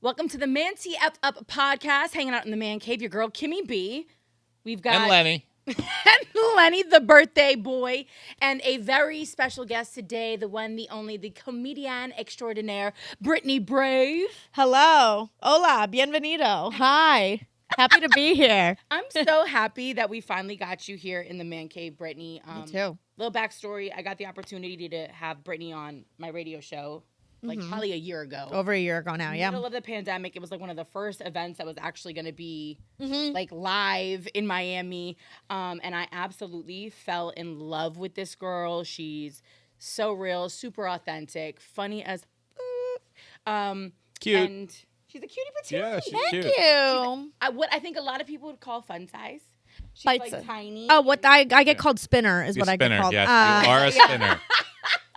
Welcome to the ManTFUp Podcast, hanging out in the man cave. Your girl, Kimmy B. We've got... And Lenny. and Lenny, the birthday boy. And a very special guest today, the one, the only, the comedian extraordinaire, Brittany Brave. Hello. Hola. Bienvenido. Hi. Happy to be here. I'm so happy that we finally got you here in the man cave, Brittany. Me too. Little backstory. I got the opportunity to have Brittany on my radio show. Like probably a year ago. Over a year ago now, yeah. Middle of the pandemic, it was like one of the first events that was actually going to be like live in Miami. And I absolutely fell in love with this girl. She's so real, super authentic, funny as Cute. And she's a cutie patootie. Yeah, she's Thank cute. you. What I think a lot of people would call fun size. She's Bites like it. tiny. Oh, what I get called spinner is You're what I spinner. get called. Yes, you are a spinner.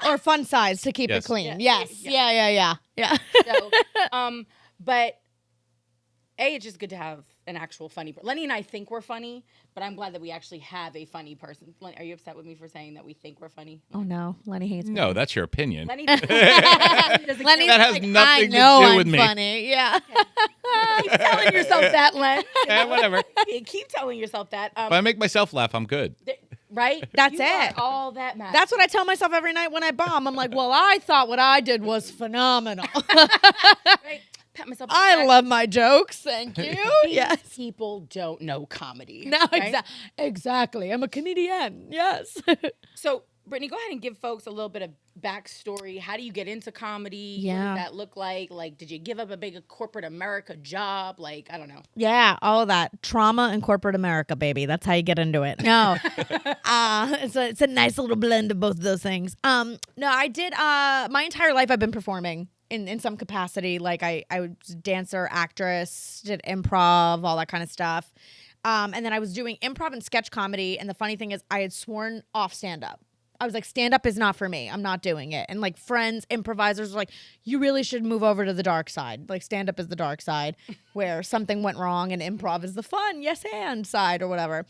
Or fun size to keep Yes. it clean. Yeah. Yes. Yeah. So, but it's just good to have an actual funny person. Lenny and I think we're funny, but I'm glad that we actually have a funny person. Lenny, are you upset with me for saying that we think we're funny? Oh no, Lenny hates me. No, that's your opinion. Lenny, Lenny That has like, nothing I to know do I'm with me. funny. Yeah. keep telling yourself that, Len. Whatever. You keep telling yourself that. If I make myself laugh, I'm good. Right? That's You are it. all that matters. That's what I tell myself every night when I bomb. I'm like, well, I thought what I did was phenomenal. right. Pat myself. on the I back. love my jokes. Thank you. Yes. People don't know comedy. No, right? exactly. I'm a comedian. Yes. So, Brittany, go ahead and give folks a little bit of backstory. How do you get into comedy? Yeah. What does that look like? Like, did you give up a big corporate America job? Like, I don't know. Yeah, all of that trauma in corporate America, baby. That's how you get into it. No, it's a nice little blend of both of those things. No, I did. My entire life, I've been performing in some capacity. Like I was dancer, actress, did improv, all that kind of stuff. And then I was doing improv and sketch comedy. And the funny thing is, I had sworn off stand up. I was like, stand-up is not for me. I'm not doing it. And like friends, improvisers were like, you really should move over to the dark side. Like stand-up is the dark side where something went wrong and improv is the fun, yes and side or whatever.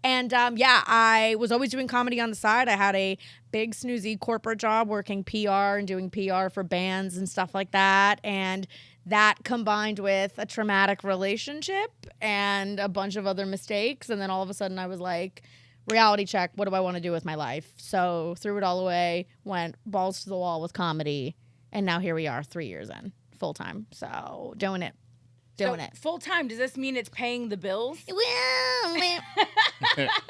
And I was always doing comedy on the side. I had a big snoozy corporate job working PR and doing PR for bands and stuff like that. And that combined with a traumatic relationship and a bunch of other mistakes. And then all of a sudden I was like, reality check, what do I want to do with my life? So threw it all away, went balls to the wall with comedy, and now here we are 3 years in, full time. So doing it. Full time, does this mean it's paying the bills? Well,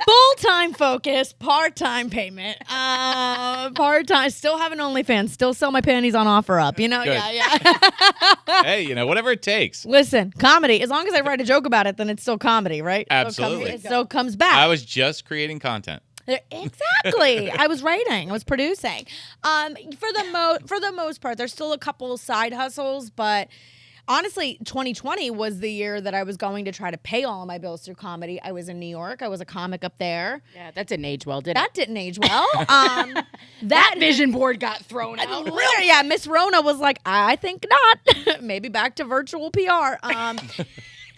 full-time focus, part-time payment. Part-time, still have an OnlyFans, still sell my panties on OfferUp, you know? Good. Yeah. Hey, whatever it takes. Listen, comedy, as long as I write a joke about it, then it's still comedy, right? Absolutely. It still comes back. I was just creating content. Exactly. I was writing. I was producing. For the most part, there's still a couple side hustles, but honestly, 2020 was the year that I was going to try to pay all of my bills through comedy. I was in New York. I was a comic up there. Yeah, that didn't age well, did That it? didn't age well. That vision board got thrown out. Literally, yeah, Miss Rona was like, I think not. Maybe back to virtual PR.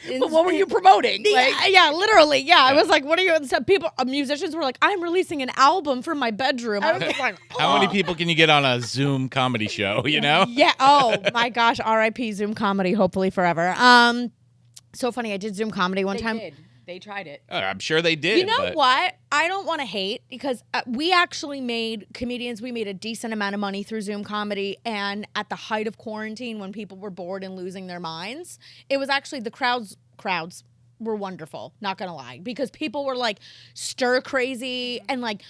But what were you promoting? Yeah, literally. Yeah, I was like, what are you? Some people, musicians were like, I'm releasing an album from my bedroom. I was just like, How many people can you get on a Zoom comedy show, Yeah. Oh my gosh. R.I.P. Zoom comedy. Hopefully forever. So funny. I did Zoom comedy one time. They tried it. I'm sure they did. You know what? I don't want to hate because we actually made we made a decent amount of money through Zoom comedy. And at the height of quarantine, when people were bored and losing their minds, it was actually the crowds were wonderful, not gonna lie, because people were like stir crazy and like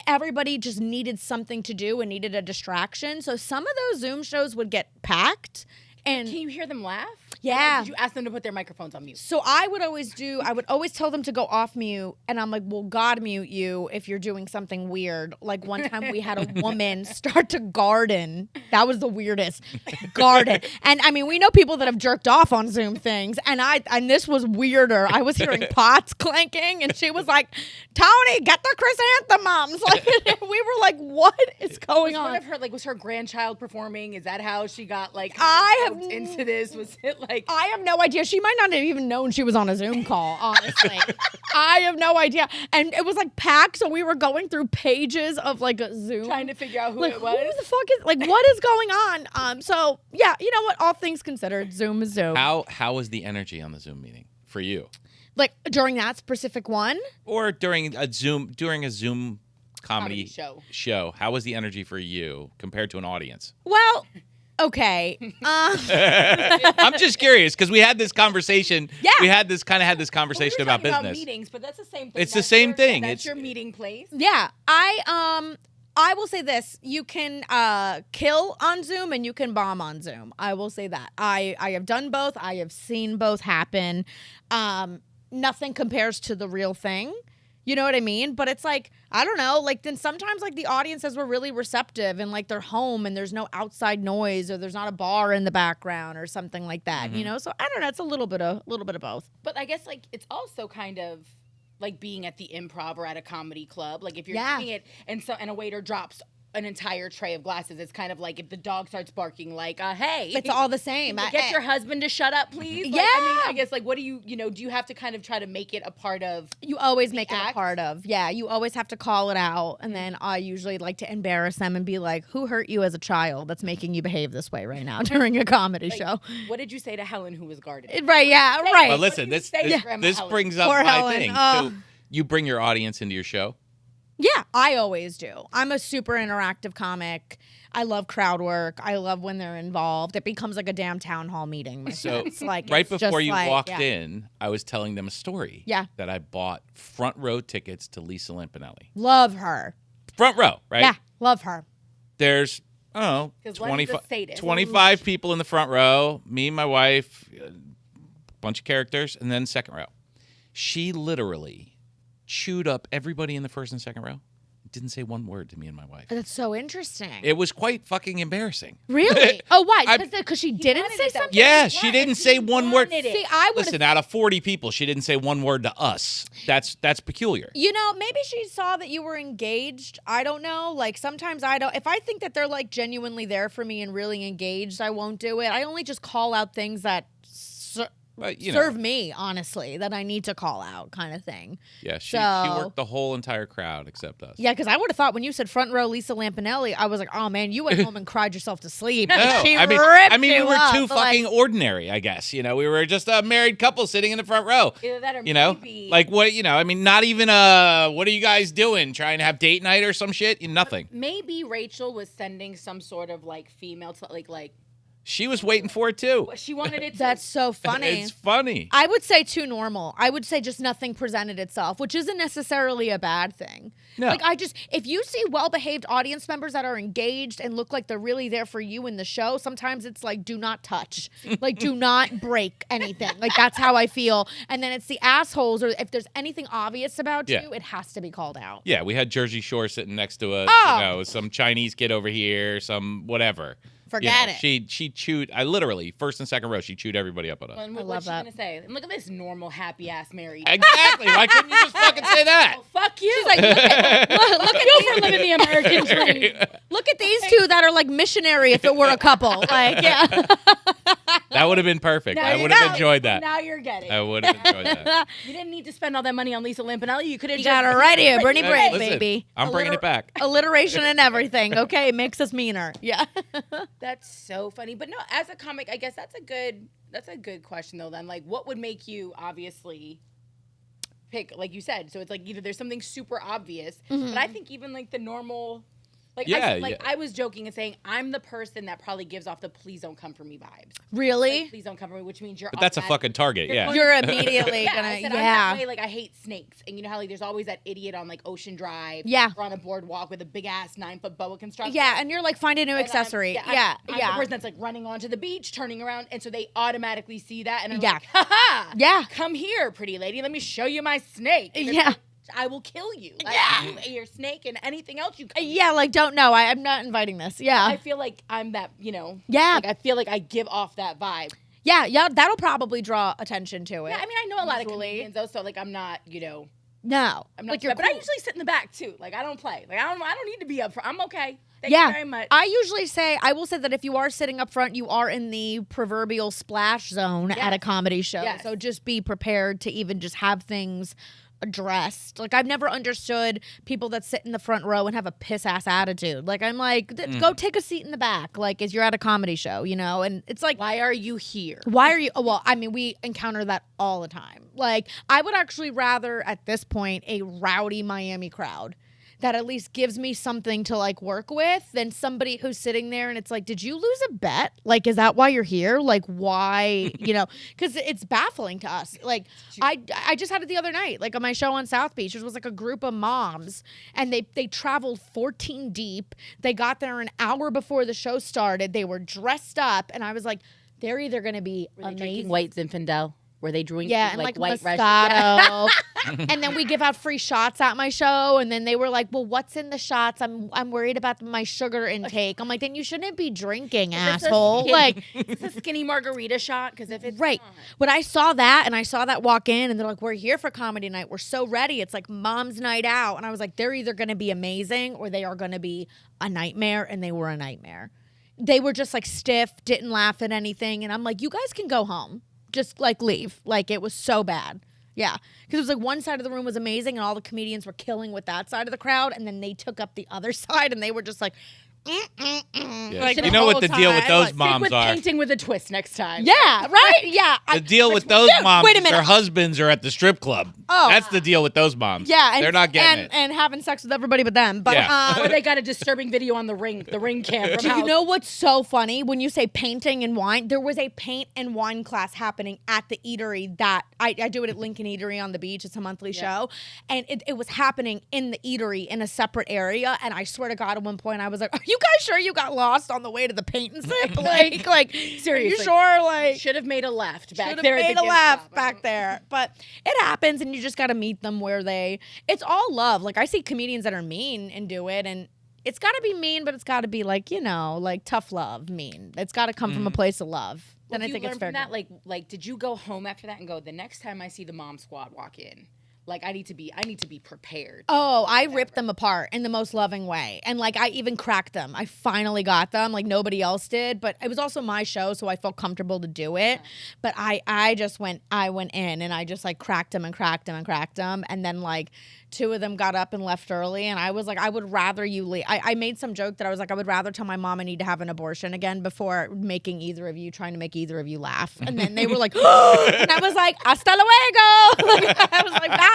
everybody just needed something to do and needed a distraction. So some of those Zoom shows would get packed. And can you hear them laugh? Yeah. Or did you ask them to put their microphones on mute? So I would always tell them to go off mute. And I'm like, well, God mute you if you're doing something weird. Like one time we had a woman start to garden. That was the weirdest. Garden. And I mean, we know people that have jerked off on Zoom things. And this was weirder. I was hearing pots clanking and she was like, Tony, get the chrysanthemums. Like we were like, what is going on? Was her grandchild performing? Is that how she got like I have into this? Was it like Like, I have no idea. She might not have even known she was on a Zoom call, honestly. I have no idea. And it was like packed, so we were going through pages of like a Zoom. trying to figure out who Like, it was. who the fuck is, like, what is going on? So, yeah, you know what? All things considered, Zoom is Zoom. How was the energy on the Zoom meeting for you? Like, during that specific one? Or during a Zoom comedy show. How was the energy for you compared to an audience? Well, okay. I'm just curious because we had this conversation. Yeah. We had this conversation about business. About meetings, but that's the same thing. It's the same thing. That's It's your meeting place. Yeah, I will say this: you can kill on Zoom and you can bomb on Zoom. I will say that I have done both. I have seen both happen. Nothing compares to the real thing. You know what I mean? But it's like, I don't know, like then sometimes like the audiences were really receptive and like they're home and there's no outside noise or there's not a bar in the background or something like that, you know? So I don't know, it's a little bit of both. But I guess like it's also kind of like being at the Improv or at a comedy club. Like if you're doing it and a waiter drops an entire tray of glasses, it's kind of like if the dog starts barking like, hey. It's all the same. Get your husband to shut up, please. Like, Yeah. I mean, I guess like what do you have to kind of try to make it a part of You always make it a act? part of. Yeah, you always have to call it out. And then I usually like to embarrass them and be like, who hurt you as a child that's making you behave this way right now during a comedy show? what did you say to Helen who was guarding? Right, yeah, right. Well, listen, What do you say to Grandma this Helen? brings up Poor my Helen. thing. So you bring your audience into your show. Yeah, I always do. I'm a super interactive comic. I love crowd work. I love when they're involved. It becomes like a damn town hall meeting. My So friends. Like right it's before just you like, walked yeah. in, I was telling them a story. Yeah. That I bought front row tickets to Lisa Lampanelli. Love her. Front row, right? Yeah, love her. There's, I don't know, 'Cause one's a sadist. 25 people in the front row, me, my wife, a bunch of characters, and then second row. She literally chewed up everybody in the first and second row. Didn't say one word to me and my wife. That's so interesting. It was quite fucking embarrassing. Really? Oh, why? I- Because she didn't wanted say it that something? way. Yeah, she didn't say one word. wanted it. See, I would Listen, out of 40 people, she didn't say one word to us. That's peculiar. You know, maybe she saw that you were engaged. I don't know. Like, sometimes I don't. If I think that they're, like, genuinely there for me and really engaged, I won't do it. I only just call out things that But, you serve know, me, honestly, that I need to call out kind of thing. yeah, she So- worked the whole entire crowd except us. Yeah, because I would have thought when you said front row Lisa Lampanelli, I was like, oh, man, you went home and cried yourself to sleep. No, She I mean, ripped we you were up, too but, like, fucking ordinary, I guess. You know, we were just a married couple sitting in the front row. Either that or You know, maybe like what? You know, I mean, not even what are you guys doing? Trying to have date night or some shit? Nothing. maybe Rachel was sending some sort of like female to like She was waiting for it too. she wanted it to That's so funny. It's funny. I would say too normal. I would say just nothing presented itself, which isn't necessarily a bad thing. No. Like if you see well-behaved audience members that are engaged and look like they're really there for you in the show, sometimes it's like, do not touch. Like, do not break anything. Like, that's how I feel. And then it's the assholes, or if there's anything obvious about Yeah. you, it has to be called out. Yeah, we had Jersey Shore sitting next to us. Oh. You know, some Chinese kid over here, some whatever. Forget You know, it. She chewed. I literally first and second row. She chewed everybody up on us. And I what's love she that. gonna say? And look at this normal happy ass Mary. Exactly. Why couldn't you just fucking say that? Well, fuck you. She's like, look at you for living the American dream. Look at these two that are like missionary if it were a couple. Like, yeah. That would have been perfect. Now I you would have know. enjoyed that. Now you're getting. I would have enjoyed that. You didn't need to spend all that money on Lisa Lampanelli. You could have You just got it right here, Brittany Brave, Listen, baby. I'm bringing it back. Alliteration and everything. Okay, makes us meaner. Yeah. That's so funny. But no, as a comic, I guess that's a good question though. Then, like, what would make you obviously pick, like you said? So it's like either there's something super obvious, but I think even like the normal, like, Yeah, I was joking and saying I'm the person that probably gives off the "please don't come for me" vibes. Really? Like, please don't come for me, which means you're. But that's a automatic- fucking target. Yeah. You're immediately Yeah, gonna, I said, I'm yeah. that way, like I hate snakes, and you know how like there's always that idiot on like Ocean Drive, Yeah. or on a boardwalk with a big ass 9-foot boa constrictor. Yeah, and you're like, find a new And I'm- accessory. I'm Yeah, the yeah. person that's like running onto the beach, turning around, and so they automatically see that, and I'm Yeah. like, ha ha, Yeah. come here, pretty lady, let me show you my snake. And it's Yeah. like, I will kill you. Like, Yeah. your snake and anything else you. Come Yeah, like, don't know. I'm not inviting this. I Yeah. feel like I'm that, Yeah. Like I feel like I give off that vibe. Yeah, that'll probably draw attention to it. Yeah, I mean, I know a lot of Usually. comedians though, so like I'm not, No. I'm not like too bad, but I usually sit in the back too. Like I don't play. Like I don't need to be up front. I'm okay. Thank you very much. I usually say, I will say that if you are sitting up front, you are in the proverbial splash zone at a comedy show. Yes. So just be prepared to even just have things addressed. Like I've never understood people that sit in the front row and have a piss ass attitude. Like I'm like, go take a seat in the back. Like as you're at a comedy show, you know? And it's like, why are you here? why are you? Oh, well, I mean, we encounter that all the time. Like I would actually rather at this point a rowdy Miami crowd that at least gives me something to like work with than somebody who's sitting there and it's like, did you lose a bet? Like, is that why you're here? Like, why, you know, because it's baffling to us. Like, I just had it the other night, like on my show on South Beach. It was like a group of moms and they traveled 14 deep. They got there an hour before the show started. They were dressed up and I was like, they're either going to be amazing. White Zinfandel? Were they drinking and like white Moscato. And then we give out free shots at my show. And then they were like, well, what's in the shots? I'm worried about my sugar intake. I'm like, then you shouldn't be drinking, asshole. Like, it's a skinny margarita shot because if it's right. When I saw that and I saw that walk in and they're like, we're here for comedy night. We're so ready. It's like mom's night out. And I was like, they're either going to be amazing or they are going to be a nightmare. And they were a nightmare. They were just like stiff, didn't laugh at anything. And I'm like, you guys can go home. Just like leave. Like it was so bad. Yeah. Because it was like one side of the room was amazing and all the comedians were killing with that side of the crowd. And then they took up the other side and they were just like, like you know what the deal with those moms with are? Painting with a twist next time. Yeah, right? Yeah. The deal with those moms wait a is minute. their husbands are at the strip club. Oh. That's the deal with those moms. Yeah. And, they're not getting it. And having sex with everybody but them. But Yeah. Or they got a disturbing video on the ring cam. Do you know what's so funny? When you say painting and wine, there was a paint and wine class happening at the eatery that I do it at Lincoln Eatery on the beach. It's a monthly show. And it was happening in the eatery in a separate area. And I swear to God, at one point I was like, are you guys sure you got lost on the way to the paint and sip? like seriously. Are you sure? Like should have made a left back should have there. made at the a gift left shop. back there. But it happens and you just got to meet them where it's all love. Like I see comedians that are mean and do it and it's got to be mean, but it's got to be like, you know, like tough love mean. It's got to come from a place of love. Well, Then I think it's fair. From that, like, did you go home after that and go, the next time I see the mom squad walk in, like I need to be prepared. Oh, I ripped them apart in the most loving way. And like I even cracked them. I finally got them like nobody else did, but it was also my show so I felt comfortable to do it. But I went in and I just like cracked them and then like two of them got up and left early and I was like I would rather you leave. I made some joke that I was like I would rather tell my mom I need to have an abortion again before trying to make either of you laugh. And then they were like and I was like hasta luego. Like, I was like bye.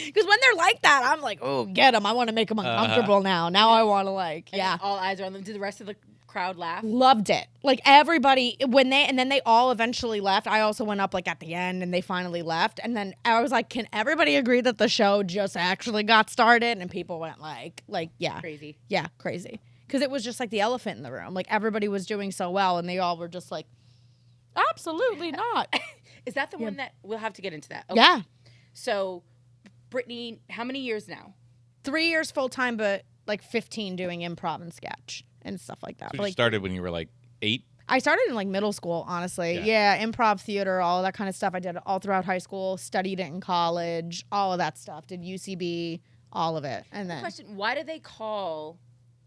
Because when they're like that, I'm like, oh, get them. I want to make them uncomfortable now. Now I want to like, And all eyes are on them. Did the rest of the crowd laugh? Loved it. Like everybody, and then they all eventually left. I also went up like at the end and they finally left. And then I was like, can everybody agree that the show just actually got started? And people went like, yeah. Crazy. Yeah, crazy. Because it was just like the elephant in the room. Like everybody was doing so well and they all were just like, absolutely not. Is that the one that we'll have to get into that? Okay. Yeah. So, Brittany, how many years now? 3 years full time, but like 15 doing improv and sketch and stuff like that. So But, you like, started when you were like 8? I started in like middle school, honestly. Yeah, improv, theater, all that kind of stuff. I did it all throughout high school, studied it in college, all of that stuff. Did UCB, all of it. And then Question, why do they call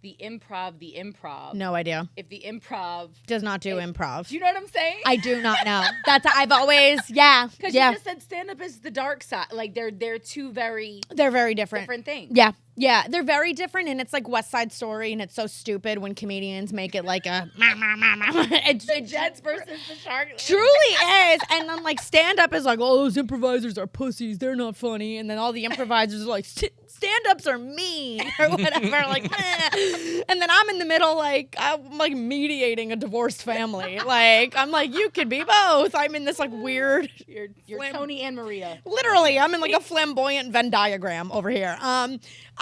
the improv? no idea. If the improv Does not do improv. do you know what I'm saying? I do not know. I've always Because yeah. you just said stand up is the dark side. Like they're two very They're very different. things. Yeah. Yeah, they're very different, and it's like West Side Story, and it's so stupid when comedians make it like a it's The Jets versus the Sharks. truly is. And then like stand up is like, oh, those improvisers are pussies, they're not funny. And then all the improvisers are like, stand ups are mean or whatever. Like, meh. And then I'm in the middle, like I'm like mediating a divorced family. Like I'm like, you could be both. I'm in this like weird You're Tony and Maria. literally, I'm in like a flamboyant Venn diagram over here.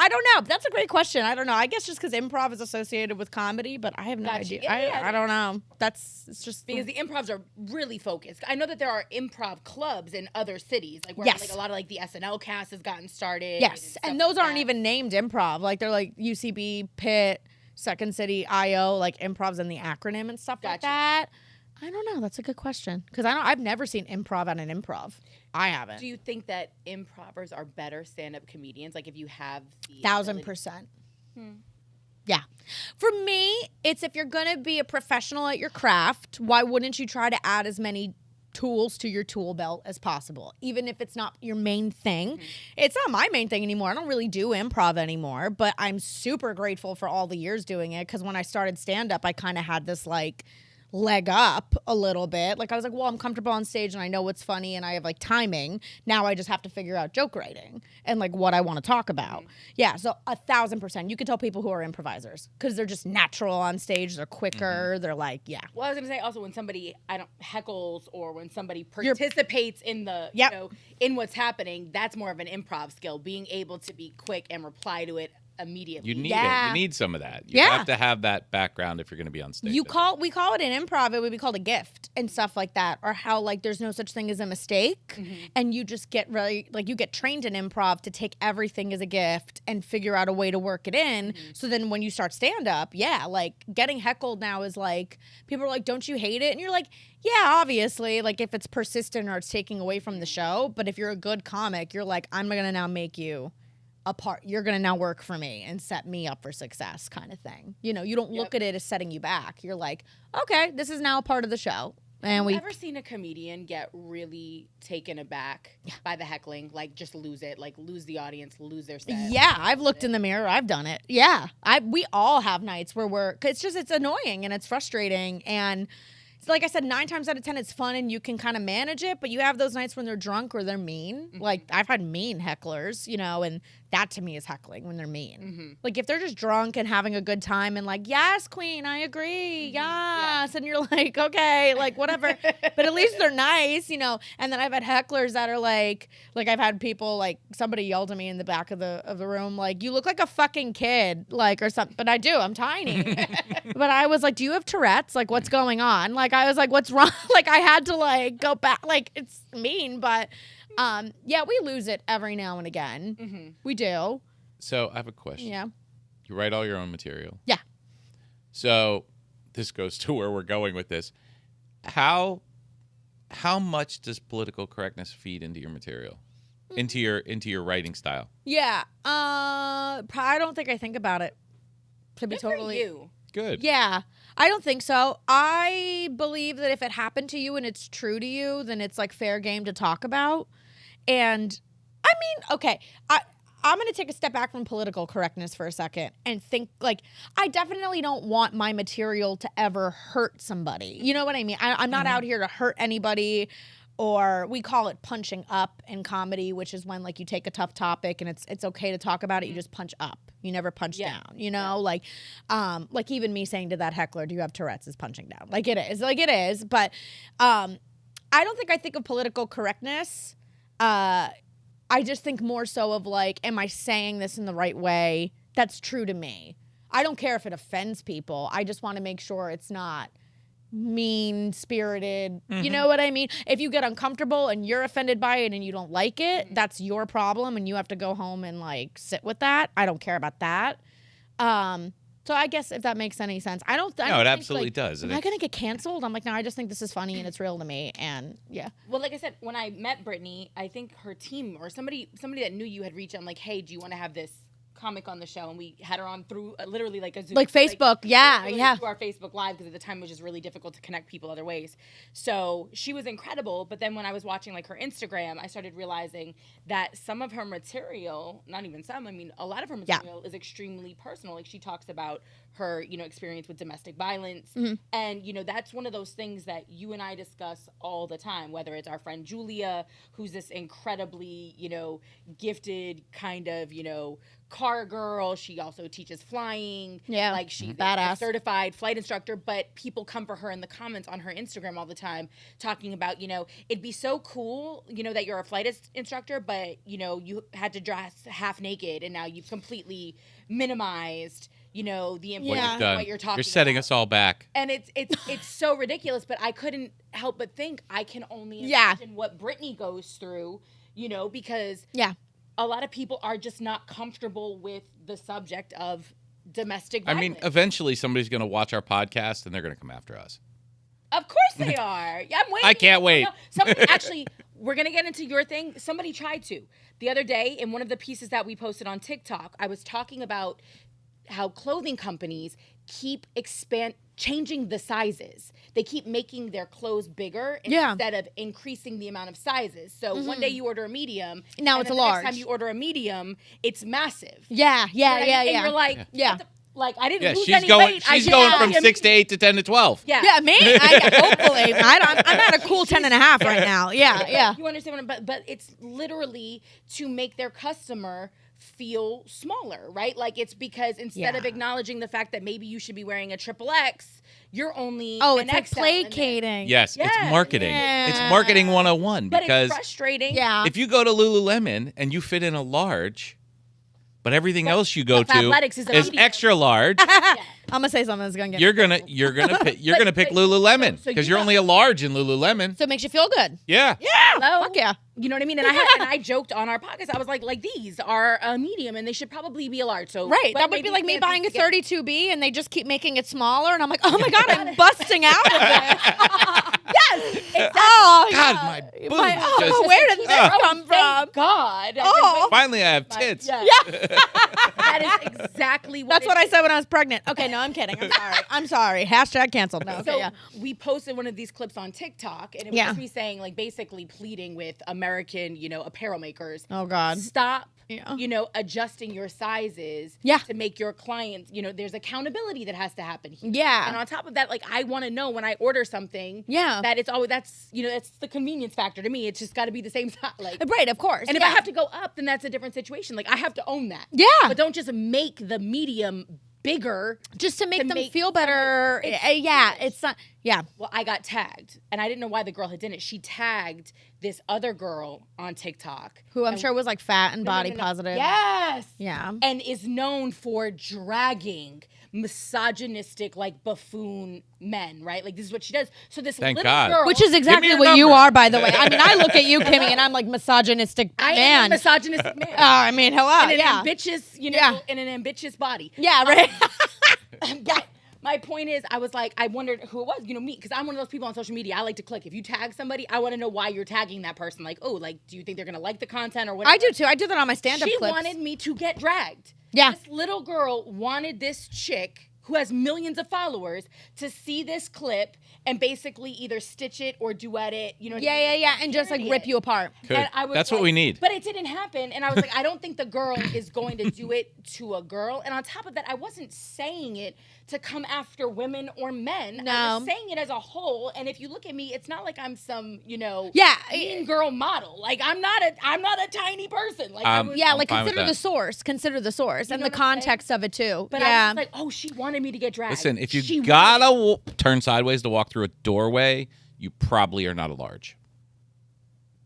I don't know. That's a great question. I don't know. I guess just because improv is associated with comedy, but I have no Gotcha. idea. Yeah. I don't know. It's just Because the improvs are really focused. I know that there are improv clubs in other cities, like where Yes. like a lot of like the SNL cast has gotten started. yes, and stuff those like aren't that. even named improv. Like they're like UCB, Pitt, Second City, IO, like improvs in the acronym and stuff like Gotcha. that. I don't know. That's a good question. Because I've never seen improv at an improv. I haven't. Do you think that improvers are better stand-up comedians? Like if you have the 1,000%. Yeah. For me, it's if you're going to be a professional at your craft, why wouldn't you try to add as many tools to your tool belt as possible, even if it's not your main thing. It's not my main thing anymore. I don't really do improv anymore, but I'm super grateful for all the years doing it, because when I started stand-up, I kind of had this like leg up a little bit. Like I was like, well, I'm comfortable on stage and I know what's funny and I have like timing. Now I just have to figure out joke writing and like what I want to talk about. Yeah, so 1,000%. You can tell people who are improvisers because they're just natural on stage. They're quicker. They're like, yeah. Well, I was gonna say also when somebody heckles or when somebody participates in the you know, in what's happening, that's more of an improv skill. Being able to be quick and reply to it immediately. You need it. You need some of that. You have to have that background if you're going to be on stage. We call it an improv. It would be called a gift and stuff like that, or how like there's no such thing as a mistake, and you just get really like you get trained in improv to take everything as a gift and figure out a way to work it in. So then when you start stand up, like getting heckled now is like people are like, "Don't you hate it?" And you're like, "Yeah, obviously." Like if it's persistent or it's taking away from the show, but if you're a good comic, you're like, "I'm gonna now make you a part. You're going to now work for me and set me up for success," kind of thing. You know, you don't look at it as setting you back. You're like, okay, this is now a part of the show. And Have you ever seen a comedian get really taken aback by the heckling? Like just lose it, like lose the audience, lose their set? Yeah, I've looked in the mirror. I've done it. Yeah. We all have nights where it's annoying and it's frustrating. And like I said, 9 times out of 10, it's fun and you can kind of manage it, but you have those nights when they're drunk or they're mean. Like I've had mean hecklers, you know, and that to me is heckling when they're mean. Like if they're just drunk and having a good time and like, yes, queen, I agree. Yes. And you're like, okay, like whatever. But at least they're nice, you know. And then I've had hecklers that are like I've had people like somebody yelled at me in the back of the room, like, you look like a fucking kid, like, or something. But I do, I'm tiny. But I was like, do you have Tourette's? Like, what's going on? Like, I was like, what's wrong? Like, I had to like go back. Like, it's mean, but we lose it every now and again. We do. So I have a question. Yeah. You write all your own material. Yeah. So this goes to where we're going with this. How much does political correctness feed into your material, into your writing style? Yeah. I don't think I think about it. To be totally you. Good. Yeah. I don't think so. I believe that if it happened to you and it's true to you, then it's like fair game to talk about. And I mean, okay, I'm going to take a step back from political correctness for a second and think like, I definitely don't want my material to ever hurt somebody. You know what I mean? I'm not out here to hurt anybody, or we call it punching up in comedy, which is when like you take a tough topic and it's okay to talk about it. You just punch up. You never punch down, you know, like even me saying to that heckler, do you have Tourette's, is punching down. Like it is. But I don't think I think of political correctness. I just think more so of like, am I saying this in the right way? That's true to me. I don't care if it offends people. I just want to make sure it's not mean-spirited. You know what I mean? If you get uncomfortable and you're offended by it and you don't like it, that's your problem and you have to go home and like sit with that. I don't care about that. So I guess if that makes any sense. I don't it think, absolutely does. Am I going to get canceled? I'm like, no, I just think this is funny and it's real to me. And yeah. Well, like I said, when I met Brittany, I think her team or somebody that knew you had reached out and like, hey, do you want to have this comic on the show? And we had her on through literally like a Zoom, like Facebook, through our Facebook Live, because at the time it was just really difficult to connect people other ways. So she was incredible. But then when I was watching like her Instagram, I started realizing that some of her material, not even some, I mean a lot of her material is extremely personal. Like she talks about her, you know, experience with domestic violence, and you know that's one of those things that you and I discuss all the time. Whether it's our friend Julia, who's this incredibly, you know, gifted kind of, you know, car girl. She also teaches flying. Yeah. Like she's a certified flight instructor, but people come for her in the comments on her Instagram all the time talking about, you know, it'd be so cool, you know, that you're a flight instructor, but, you know, you had to dress half naked and now you've completely minimized, you know, the importance of what you're talking about. You're setting us all back. And it's so ridiculous, but I couldn't help but think I can only imagine what Brittany goes through, you know, because a lot of people are just not comfortable with the subject of domestic violence. I mean, eventually somebody's going to watch our podcast and they're going to come after us. Of course they are. Yeah, I'm waiting. I can't wait. No, somebody actually, we're gonna get into your thing. Somebody tried to the other day in one of the pieces that we posted on TikTok. I was talking about how clothing companies keep changing the sizes. They keep making their clothes bigger instead of increasing the amount of sizes. So one day you order a medium, now it's a large. Next time you order a medium, it's massive. Yeah. And you're like, like I didn't lose any weight. She's going from 6 to 8 to 10 to 12. Yeah, me. Hopefully, I'm at a cool 10.5 right now. Yeah. You understand what but it's literally to make their customer feel smaller, right? Like it's because instead of acknowledging the fact that maybe you should be wearing a XXX, you're only it's an like XL placating. Yes, it's marketing. Yeah. It's marketing 101 But because it's frustrating. Yeah. if you go to Lululemon and you fit in a large, but everything else you go to athletics is a medium. extra large, I'm gonna say something that's gonna get. you're gonna pick Lululemon so because you you're know- only a large in Lululemon. So it makes you feel good. Yeah. Hello? Fuck yeah. You know what I mean? And I joked on our podcast. I was like these are a medium and they should probably be a large. So Right. but That would maybe be like me fans buying a get- 32B and they just keep making it smaller, and I'm like, oh my god, I'm busting out of it. Yes, exactly. Oh God, my boobs where did this come from? Thank God. Oh. Finally, I have tits. Yeah. That is exactly what That's what I said when I was pregnant. Okay, no, I'm kidding. I'm sorry. Hashtag canceled. No, okay, So we posted one of these clips on TikTok, and it was just me saying, like, basically pleading with American, apparel makers. Oh, God. Stop, Yeah. adjusting your sizes Yeah. to make your clients, there's accountability that has to happen here. Yeah. And on top of that, like, I want to know when I order something that it's always, that's the convenience factor to me. It's just got to be the same size. Like, Right, of course. and if I have to go up, then that's a different situation. Like, I have to own that. Yeah. But don't just make the medium bigger. just to make them make feel better. It's not. Yeah. Well, I got tagged, and I didn't know why the girl had done it. She tagged this other girl on TikTok. Who I'm and- sure was like fat and body No. positive. Yes. Yeah. And is known for dragging misogynistic, like, buffoon men, right? Like, this is what she does. So this Thank little God. girl. Which is exactly your what you number. are, by the way. I mean, I look at you, Kimmy, and I'm like misogynistic I am man. a misogynistic man. I mean, hello. in an Yeah. ambitious, Yeah. in an ambitious body. Yeah. Right. But my point is, I was like, I wondered who it was, me, because I'm one of those people on social media. I like to click. If you tag somebody, I want to know why you're tagging that person. Like, oh, like, do you think they're going to like the content or whatever? I do too. I do that on my stand-up She clips. wanted me to get dragged. Yeah. This little girl wanted this chick who has millions of followers to see this clip and basically either stitch it or duet it, Yeah. And just like rip you apart. Good. And I was That's what like- we need. But it didn't happen. And I was like, I don't think the girl is going to do it to a girl. And on top of that, I wasn't saying it to come after women or men. I No. was saying it as a whole. And if you look at me, it's not like I'm some, Yeah. mean girl model. Like I'm not a tiny person. Like I was, Yeah, I'm like fine with consider the that. source. Consider the source and know the what I'm saying? context of it too. But I yeah. was like, oh, she wanted me to get dragged. Listen, if you She gotta turn sideways to walk through a doorway, you probably are not a large.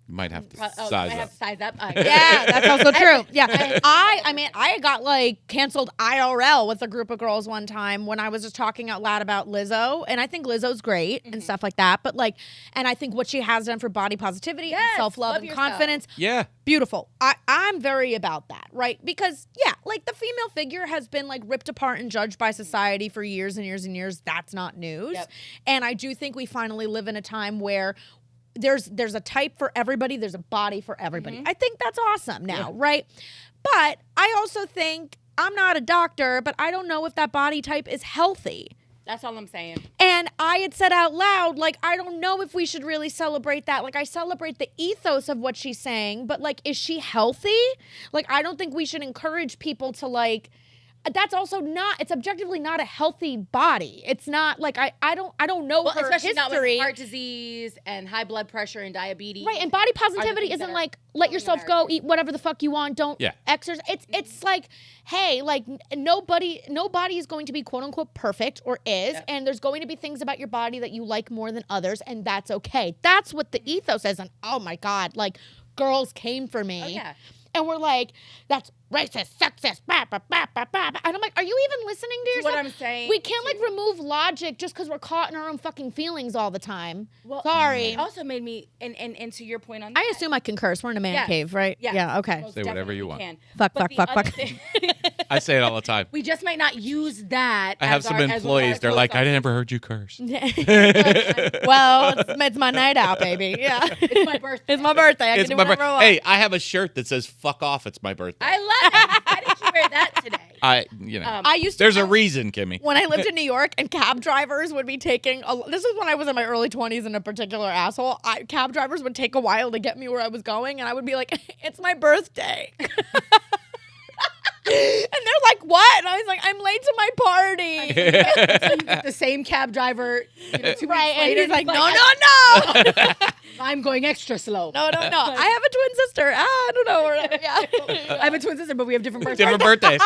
You might have to I size have up. to size up. Yeah, that's also true. Yeah. I mean, I got like canceled IRL with a group of girls one time when I was just talking out loud about Lizzo. And I think Lizzo's great and stuff like that. But like, and I think what she has done for body positivity and Yes, self-love love and yourself. confidence, Yeah. beautiful. I'm very about that, right? Because yeah, like the female figure has been like ripped apart and judged by society for years and years and years. That's not news. Yep. And I do think we finally live in a time where there's a type for everybody, there's a body for everybody. I think that's awesome now, right? But I also think I'm not a doctor, but I don't know if that body type is healthy. That's all I'm saying. And I had said out loud, like, I don't know if we should really celebrate that. Like, I celebrate the ethos of what she's saying, but like, is she healthy? Like, I don't think we should encourage people to like, that's also not, it's objectively not a healthy body. It's not like, I don't know her especially not with history. heart disease and high blood pressure and diabetes. Right, and body positivity things that isn't are like let yourself go, eat whatever the fuck you want, don't Yeah. exercise. It's like, hey, like nobody is going to be quote unquote perfect or is, and there's going to be things about your body that you like more than others, and that's okay. That's what the ethos is, and oh my God, like girls came for me. Oh, yeah. And we're like, that's racist, sexist, bah, bah, bah, bah, bah. And I'm like, are you even listening to yourself? what I'm saying, We can't like remove logic just because we're caught in our own fucking feelings all the time. Well, Sorry. It also made me, and to your point on that. I assume I can curse. We're in a man Yes. cave, right? Yes. Yeah, okay. Most Say whatever definitely you want. can. Fuck, But fuck, the fuck, other fuck. thing- I say it all the time. We just might not use that. I have as some our- as employees. our They're like, I close-up. never heard you curse. Well, it's my night out, baby. Yeah. It's my birthday. It's my birthday. I It's can do my whatever I want. Hey, I have a shirt that says "fuck off." It's my birthday. I love it. Why did you wear that today? I used to There's a know- reason, Kimmy. when I lived in New York and cab drivers would be taking this is when I was in my early 20s and a particular asshole. Cab drivers would take a while to get me where I was going, and I would be like, it's my birthday. And they're like, what? And I was like, I'm late to my party. So you get the same cab driver, 2 weeks Right, and later, he's like, no. I'm going extra slow. No. I have a twin sister. I don't know. Whatever. Yeah. I have a twin sister, but we have different birthdays. Different birthdays.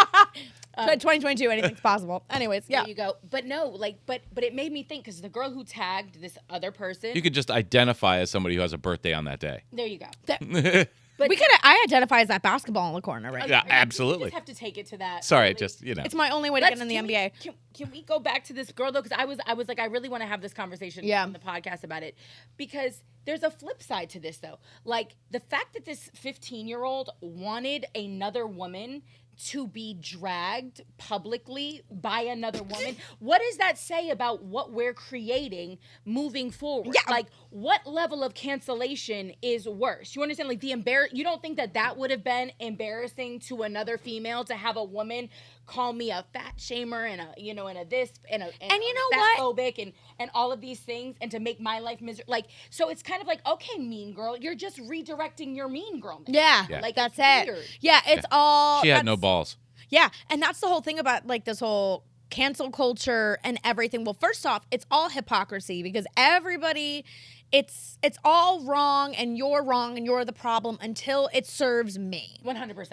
2022, anything's possible. Anyways, yeah. There you go. But no, but it made me think, because the girl who tagged this other person. You could just identify as somebody who has a birthday on that day. There you go. But I identify as that basketball in the corner, right? Yeah, You absolutely. just have to take it to that. Sorry, Like, just It's my only way to get in the can NBA. Can we go back to this girl though? Because I was like, I really want to have this conversation on the podcast about it, because there's a flip side to this though. Like the fact that this 15-year-old wanted another woman to be dragged publicly by another woman. What does that say about what we're creating moving forward? Yeah. Like, what level of cancellation is worse? You understand? Like, you don't think that would have been embarrassing to another female to have a woman call me a fat shamer and a this and you know what? fatphobic and all of these things, and to make my life miserable. Like, so it's kind of like, okay, mean girl, you're just redirecting your mean girl. Yeah, Yeah. Like, that's it's it. weird. Yeah, it's all. She had no that's- balls. Yeah, and that's the whole thing about like this whole cancel culture and everything. Well, first off, it's all hypocrisy, because everybody, it's all wrong and you're the problem until it serves me. 100%.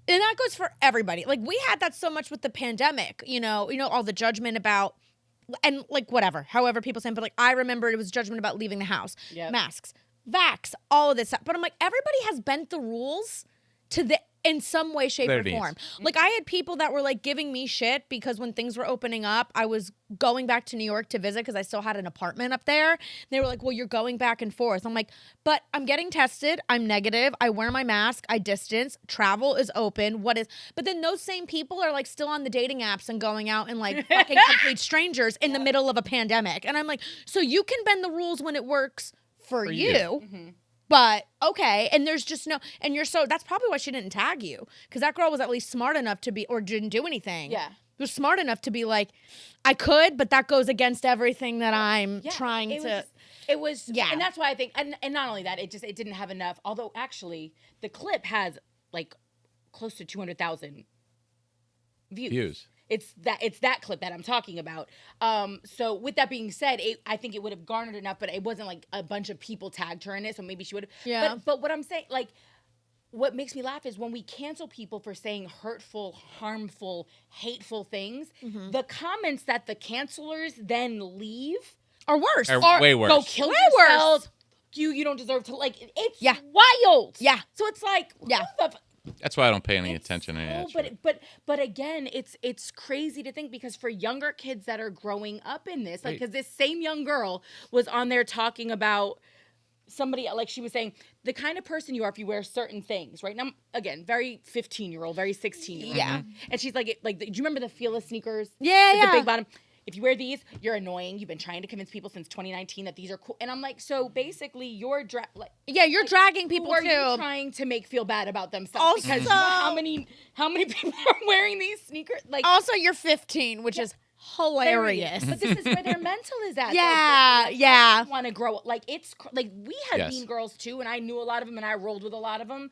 And that goes for everybody. Like we had that so much with the pandemic, you know, all the judgment about, and like whatever, however people say, but like I remember it was judgment about leaving the house, masks, vax, all of this stuff. But I'm like, everybody has bent the rules in some way, shape, Their or needs. form. Like I had people that were like giving me shit because when things were opening up, I was going back to New York to visit because I still had an apartment up there. They were like, well, you're going back and forth. I'm like, but I'm getting tested. I'm negative. I wear my mask. I distance. Travel is open. But then those same people are like still on the dating apps and going out and like fucking complete strangers in the middle of a pandemic. And I'm like, so you can bend the rules when it works for you. Mm-hmm. But okay, and there's just that's probably why she didn't tag you, because that girl was at least smart enough to be, or didn't do anything. Yeah. Was smart enough to be like, I could, but that goes against everything that I'm trying to. It was, Yeah. and that's why I think, and not only that, it didn't have enough. Although actually, the clip has like close to 200,000 views. It's that clip that I'm talking about. So with that being said, I think it would have garnered enough, but it wasn't like a bunch of people tagged her in it, so maybe she would have. Yeah. But what I'm saying, like, what makes me laugh is when we cancel people for saying hurtful, harmful, hateful things, the comments that the cancelers then leave Or worse. Are way worse. Go kill Way yourself. worse. You don't deserve to, like, it's Yeah. wild. Yeah. So it's like, Yeah. That's why I don't pay any attention to any of that shit. but again, it's crazy to think, because for younger kids that are growing up in this, like, because this same young girl was on there talking about somebody, like she was saying, the kind of person you are if you wear certain things, right? Now, again, very 15-year-old, very 16-year-old. Yeah. And she's like, do you remember the Fila sneakers? Yeah, With the yeah. big bottom. If you wear these, you're annoying. You've been trying to convince people since 2019 that these are cool. And I'm like, so basically, you're You're dragging people who are too. you trying to make feel bad about themselves? Also- Because you know how many people are wearing these sneakers? Like, Also, you're 15, which is hilarious. But this is where their mental is at. Yeah, yeah. Want to grow up. Like, like we had Yes. mean girls too, and I knew a lot of them, and I rolled with a lot of them.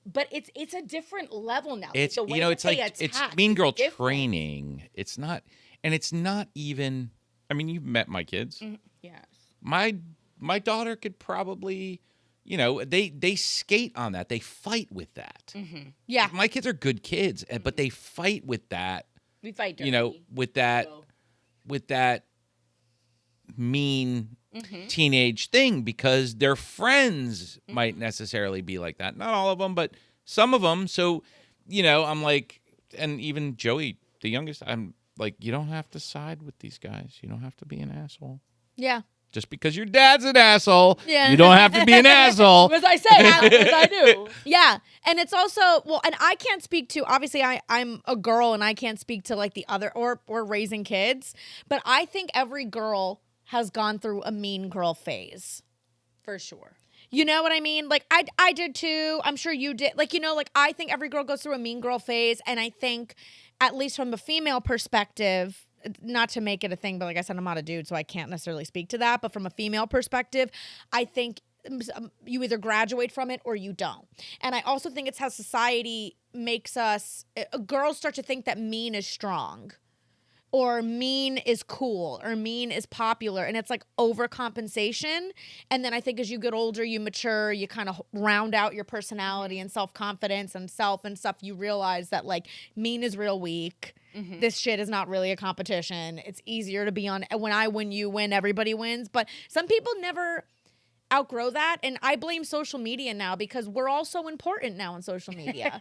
But it's a different level now. It's the way it's that like they it's attack mean girl is different. training. It's not even. I mean, you've met my kids. Yes. My daughter could probably, they skate on that. They fight with that. Yeah. My kids are good kids, but they fight with that. We fight dirty. With that mean teenage thing, because their friends might necessarily be like that. Not all of them, but some of them. So, I'm like, and even Joey, the youngest, I'm like, you don't have to side with these guys. You don't have to be an asshole. Yeah. Just because your dad's an asshole, Yeah. you don't have to be an asshole. As I say, as I do. Yeah. And it's also, well, and I can't speak to, obviously I'm a girl and I can't speak to like the other, or raising kids, but I think every girl has gone through a mean girl phase. For sure. You know what I mean? Like I did too. I'm sure you did. Like, you know, like I think every girl goes through a mean girl phase. And I think, at least from a female perspective, not to make it a thing, but like I said, I'm not a dude, so I can't necessarily speak to that. But from a female perspective, I think you either graduate from it or you don't. And I also think it's how society makes us, girls start to think that mean is strong, or mean is cool, or mean is popular. And it's like overcompensation. And then I think as you get older, you mature, you kind of round out your personality and self-confidence and self and stuff. You realize that like mean is real weak. Mm-hmm. This shit is not really a competition. It's easier to be on when I win, you win, everybody wins. But some people never outgrow that. And I blame social media now because we're all so important now on social media.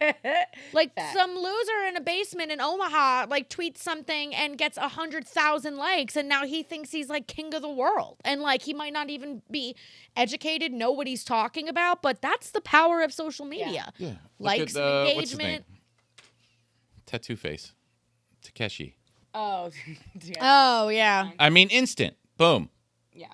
Like some loser in a basement in Omaha like tweets something and gets 100,000 likes, and now he thinks he's like king of the world. And like he might not even be educated, know what he's talking about, but that's the power of social media. Yeah. Likes, Look at, what's his engagement. name? Tattoo face. Takeshi. Oh. Yeah. Oh, yeah. I mean, instant. Boom. Yeah.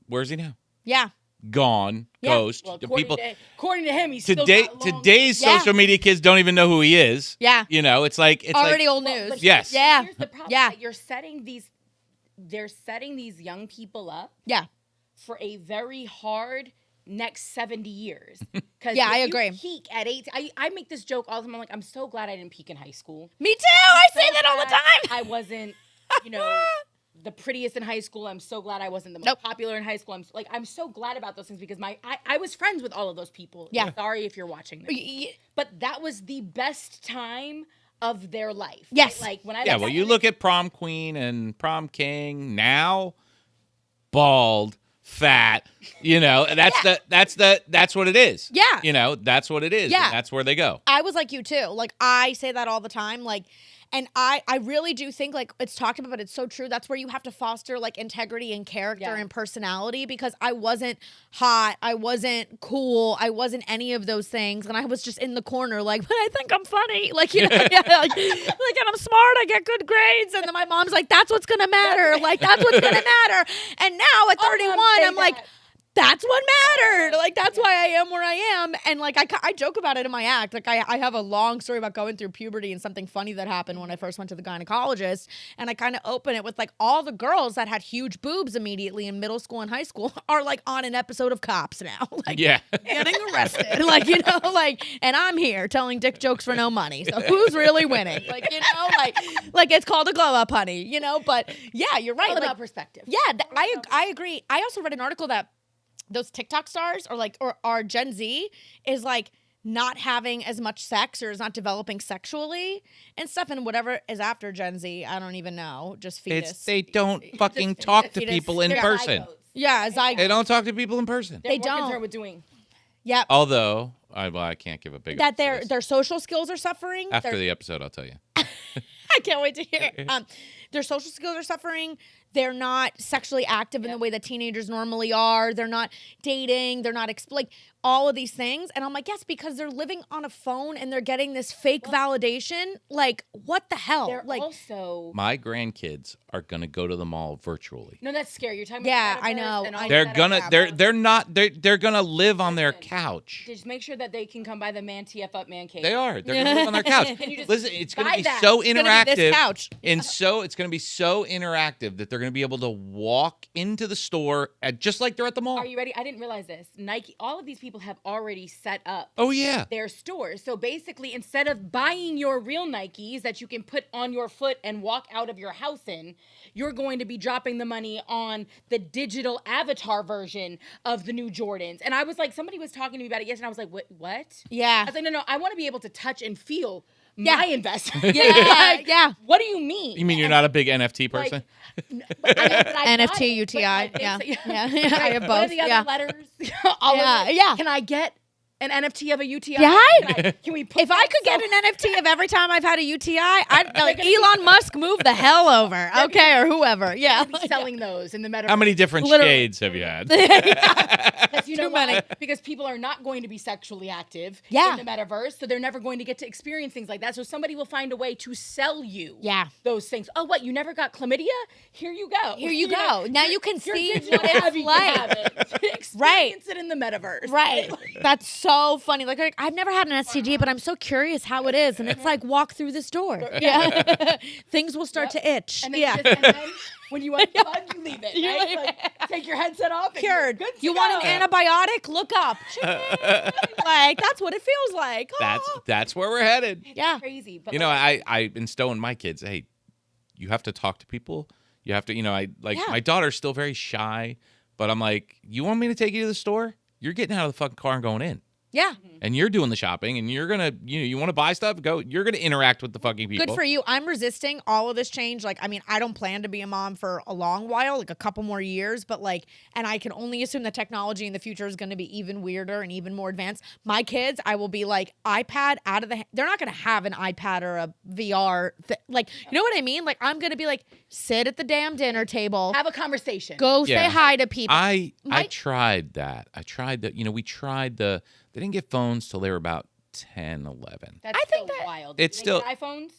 Where's he now? Yeah. Gone. Yeah. Ghost. Well, The according to him, he's today, still got long. today's Yeah. social media kids don't even know who he is. Yeah. You know, it's Already like, old Well, news. but Yes. Yeah. Here's the problem. Yeah. That they're setting these young people up Yeah. for a very hard next 70 years. Yeah, I agree. Peak at 18. I make this joke all the time. I'm like, I'm so glad I didn't peak in high school. Me too. I say So that all the glad time. I wasn't, the prettiest in high school. I'm so glad I wasn't the most Nope. popular in high school. I'm so glad about those things because I was friends with all of those people. Yeah. Sorry if you're watching this. But that was the best time of their life. Yes. Like when I yeah, well, you look at prom queen and prom king now, bald, fat, that's what it is. Yeah. That's what it is. Yeah. And that's where they go. I was like you too. Like I say that all the time. Like, and I really do think like it's talked about, but it's so true. That's where you have to foster like integrity and character and personality, because I wasn't hot. I wasn't cool. I wasn't any of those things. And I was just in the corner like, but I think I'm funny. Like, like, and I'm smart. I get good grades. And then my mom's like, that's what's going to matter. Like, that's what's going to matter. And now at 31, I'm like, that's what mattered. Like, that's why I am where I am. And like, I joke about it in my act. Like I have a long story about going through puberty and something funny that happened when I first went to the gynecologist. And I kind of open it with like all the girls that had huge boobs immediately in middle school and high school are like on an episode of Cops now. Like getting arrested. Like, and I'm here telling dick jokes for no money. So who's really winning? Like, like it's called a glow up, honey, but yeah, you're right. all Like, about perspective. yeah, I agree. I also read an article that those TikTok stars or Gen Z is like not having as much sex or is not developing sexually and stuff, and whatever is after Gen Z, I don't even know. Just fetus. They don't fucking talk to fetus. people in They're person. zygotes. Yeah, zygote. They don't talk to people in person. They're They more don't. concerned with doing. Yep. Although, I can't give a big That upstairs. their social skills are suffering. After Their- the episode, I'll tell you. I can't wait to hear it. Their social skills are suffering. They're not sexually active in the way that teenagers normally are. They're not dating. They're not like all of these things. And I'm like, yes, because they're living on a phone and they're getting this fake validation. Like, what the hell? They're Like, also. My grandkids are gonna go to the mall virtually. No, that's scary. You're talking Yeah, about. I know. They're gonna live on their couch. Just make sure that they can come by the ManTFUp man cave. They are. They're gonna live on their couch. Can you just Listen, it's gonna buy be that? so it's gonna be interactive. this couch. And so it's gonna be so interactive that they're gonna be able to walk into the store just like they're at the mall. Are you ready? I didn't realize this. Nike, all of these people have already set up Oh yeah. their stores. So basically, instead of buying your real Nikes that you can put on your foot and walk out of your house in, you're going to be dropping the money on the digital avatar version of the new Jordans. And I was like, somebody was talking to me about it yesterday. And I was like, what? Yeah. I was like, no, I want to be able to touch and feel my investment. Yeah, Like, yeah. What do you mean? You mean you're not a big NFT person? NFT, UTI. Yeah. I have What are both. the other Yeah. letters? All Yeah, of it. yeah. Can I get an NFT of a UTI? Yeah. Can we put If I could get an NFT of every time I've had a UTI, I'd like Elon Musk move the hell over. Okay, or whoever. Yeah. be selling those in the metaverse? How many different shades have you had? Because you know Too many. why? Because people are not going to be sexually active Yeah. in the metaverse, so they're never going to get to experience things like that. So somebody will find a way to sell you those things. Oh, what? You never got chlamydia? Here you go. Here you go. Now you can see kids will what have it's you like. have it. Experience it in the metaverse. Right. That's so funny. Like I've never had an STD, but I'm so curious how it is. And it's like, walk through this door. Yeah. Things will start to itch. And then, and then when you unplug, you leave it. Right? Like, take your headset off. And Cured. You're good to You go. want an antibiotic? Look up. Like, that's what it feels like. That's where we're headed. Yeah. Crazy. But You know, I instill in my kids, hey, you have to talk to people. You have to, my daughter's still very shy, but I'm like, you want me to take you to the store? You're getting out of the fucking car and going in. Yeah. And you're doing the shopping, and you're gonna, you want to buy stuff, go. You're gonna interact with the fucking people. Good for you. I'm resisting all of this change. Like, I mean, I don't plan to be a mom for a long while, like a couple more years, but like, and I can only assume that technology in the future is going to be even weirder and even more advanced. My kids, I will be like, iPad out of they're not going to have an iPad or a VR. Like, you know what I mean? Like, I'm going to be like, sit at the damn dinner table. have a conversation. Go say hi to people. I tried that. I tried that. We tried they didn't get phones till they were about 10, 11. That's I think so that- wild. It's They still- get iPhones.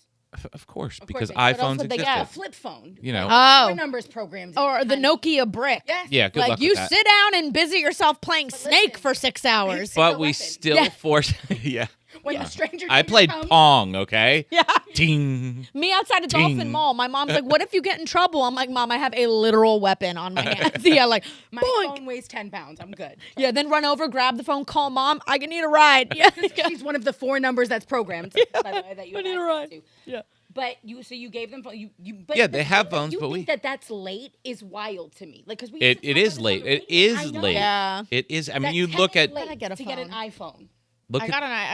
Of course, Of because course they- but also iPhones they existed. got A flip phone. You know. Oh. Numbers programs. Or the Nokia brick. Yes. Yeah, good Like, luck you with that. sit down and busy yourself playing Snake listen. for 6 hours. But a we weapon. still Yeah. forced. Yeah. When the stranger I danger played comes, Pong. Okay. Yeah. Ting. Me outside of Dolphin Ting. Mall. My mom's like, what if you get in trouble? I'm like, Mom, I have a literal weapon on my hands. Yeah, like, My boink. phone weighs 10 pounds. I'm good. Yeah, then run over, grab the phone, call Mom. I need a ride. Yeah. She's one of the 4 numbers that's programmed. By the way, that you I have need a access ride. to. Yeah. But you gave them phone. But Yeah, they have phones, you but think that's late is wild to me. Like, because we It is late. It is late. Yeah. It is. I mean, That's you look at late I get a to get an phone. iPhone. look I at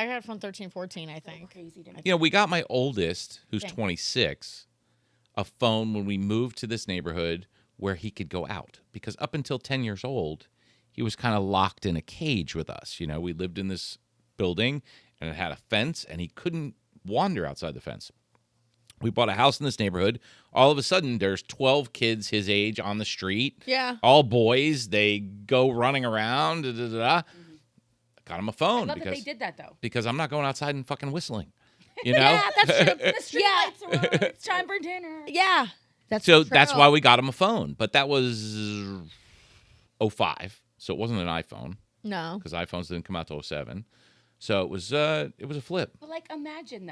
got a phone 13, 14, I think. Crazy to me. we got my oldest, who's Okay. 26, a phone when we moved to this neighborhood where he could go out, because up until 10 years old, he was kind of locked in a cage with us. We lived in this building and it had a fence, and he couldn't wander outside the fence. We bought a house in this neighborhood. All of a sudden, there's 12 kids his age on the street. Yeah. All boys. They go running around. Da, da, da, da. Got him a I phone love that they did that though. because I'm not going outside and fucking whistling. You know? Yeah, that's true. The street lights are on. It's time for dinner. Yeah. That's So true. that's why we got him a phone. But that was 05. So it wasn't an iPhone, No. because iPhones didn't come out till 07. So it was a flip. But like, imagine,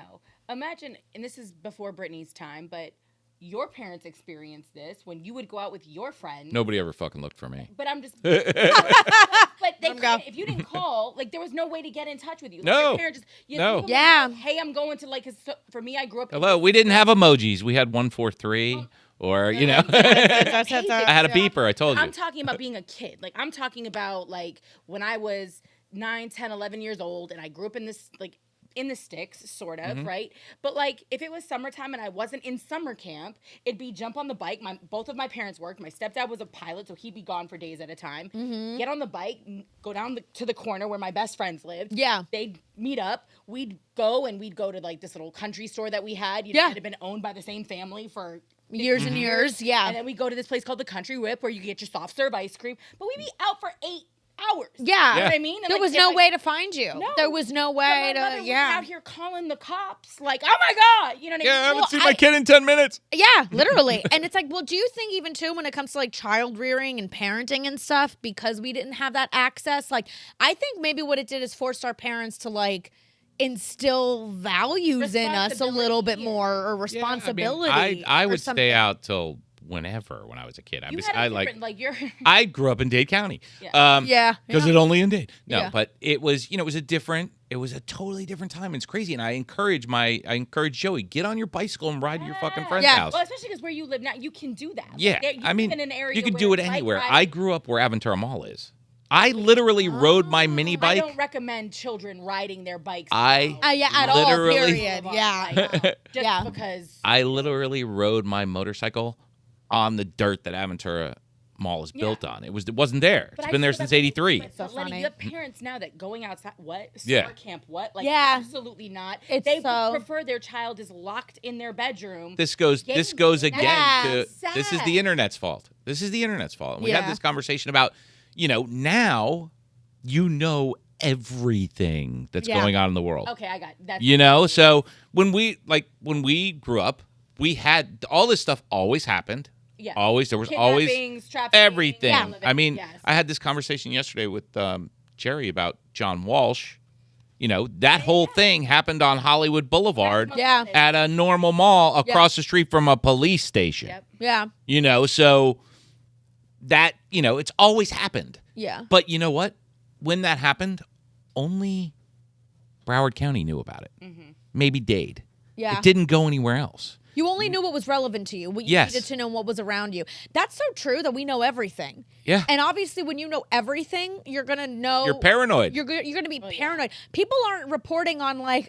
and this is before Brittany's time, but your parents experienced this when you would go out with your friends. Nobody ever fucking looked for me. But I'm just. but they couldn't, if you didn't call, like there was no way to get in touch with you. Like, No. Your parents just, No. you were Yeah. like, hey, I'm going to like. 'Cause for me, I grew up. Hello, we didn't have emojis. We had 143, or I had a beeper. I told you. I'm talking about being a kid. Like I'm talking about like when I was 9, 10, 11 years old, and I grew up in this like in the sticks, sort of, Mm-hmm. right? But like if it was summertime and I wasn't in summer camp, it'd be jump on the bike. Both of my parents worked. My stepdad was a pilot, so he'd be gone for days at a time. Mm-hmm. Get on the bike, go down to the corner where my best friends lived. Yeah. They'd meet up. We'd go to like this little country store that we had. Yeah. It had been owned by the same family for Years and years. Yeah. and then we go to this place called the Country Whip where you get your soft serve ice cream. But we'd be out for 8 hours. Yeah. You know what I mean? And There like, was if no I- way to find you. No. There was no But way my mother to, was yeah. out here calling the cops like, oh my God. You know what I mean? Yeah, I haven't Well, seen my kid in 10 minutes. Yeah, literally. And it's like, well, do you think even too when it comes to like child rearing and parenting and stuff, because we didn't have that access, like I think maybe what it did is forced our parents to like instill values in us a little bit more, or responsibility. I or would something. stay out till whenever when I was a kid. You I had a like different, like you're I grew up in Dade County. Yeah. Because it only in Dade. No, Yeah. but it was, it was a totally different time. It's crazy. And I encourage Joey, get on your bicycle and ride to your fucking friend's Yeah. house. well, especially because where you live now, you can do that. Like, Yeah. you I mean, live in an area you can where do it bike anywhere. ride- I grew up where Aventura Mall is. I literally rode my mini I bike. don't recommend children riding their bikes. Yeah, at all, Literally- period. Yeah. Just Yeah. because. I literally rode my motorcycle on the dirt that Aventura mall is built on. It wasn't there. It's been there since '83. But Lenny, you have parents now that going outside, what? Yeah. Summer camp, what? Like, Yeah. absolutely not. It's They so- prefer their child is locked in their bedroom. This goes again to Sad. this is the internet's fault. This is the internet's fault. And we had Yeah. this conversation about, now everything that's going on in the world. Okay, I got that. So when we grew up, we had all this stuff always happened. Yeah. Always. There was always Kidnappings, trafficking, everything. yeah. I mean, Yes. I had this conversation yesterday with Jerry about John Walsh. That whole thing happened on Hollywood Boulevard Yeah. at a normal mall across the street from a police station. Yep. Yeah. So that, it's always happened. Yeah. But you know what? When that happened, only Broward County knew about it. Mm-hmm. Maybe Dade. Yeah. It didn't go anywhere else. You only knew what was relevant to you. What you Yes. needed to know what was around you. That's so true that we know everything. Yeah. And obviously, when you know everything, you're gonna know. You're paranoid. You're gonna be paranoid. People aren't reporting on like,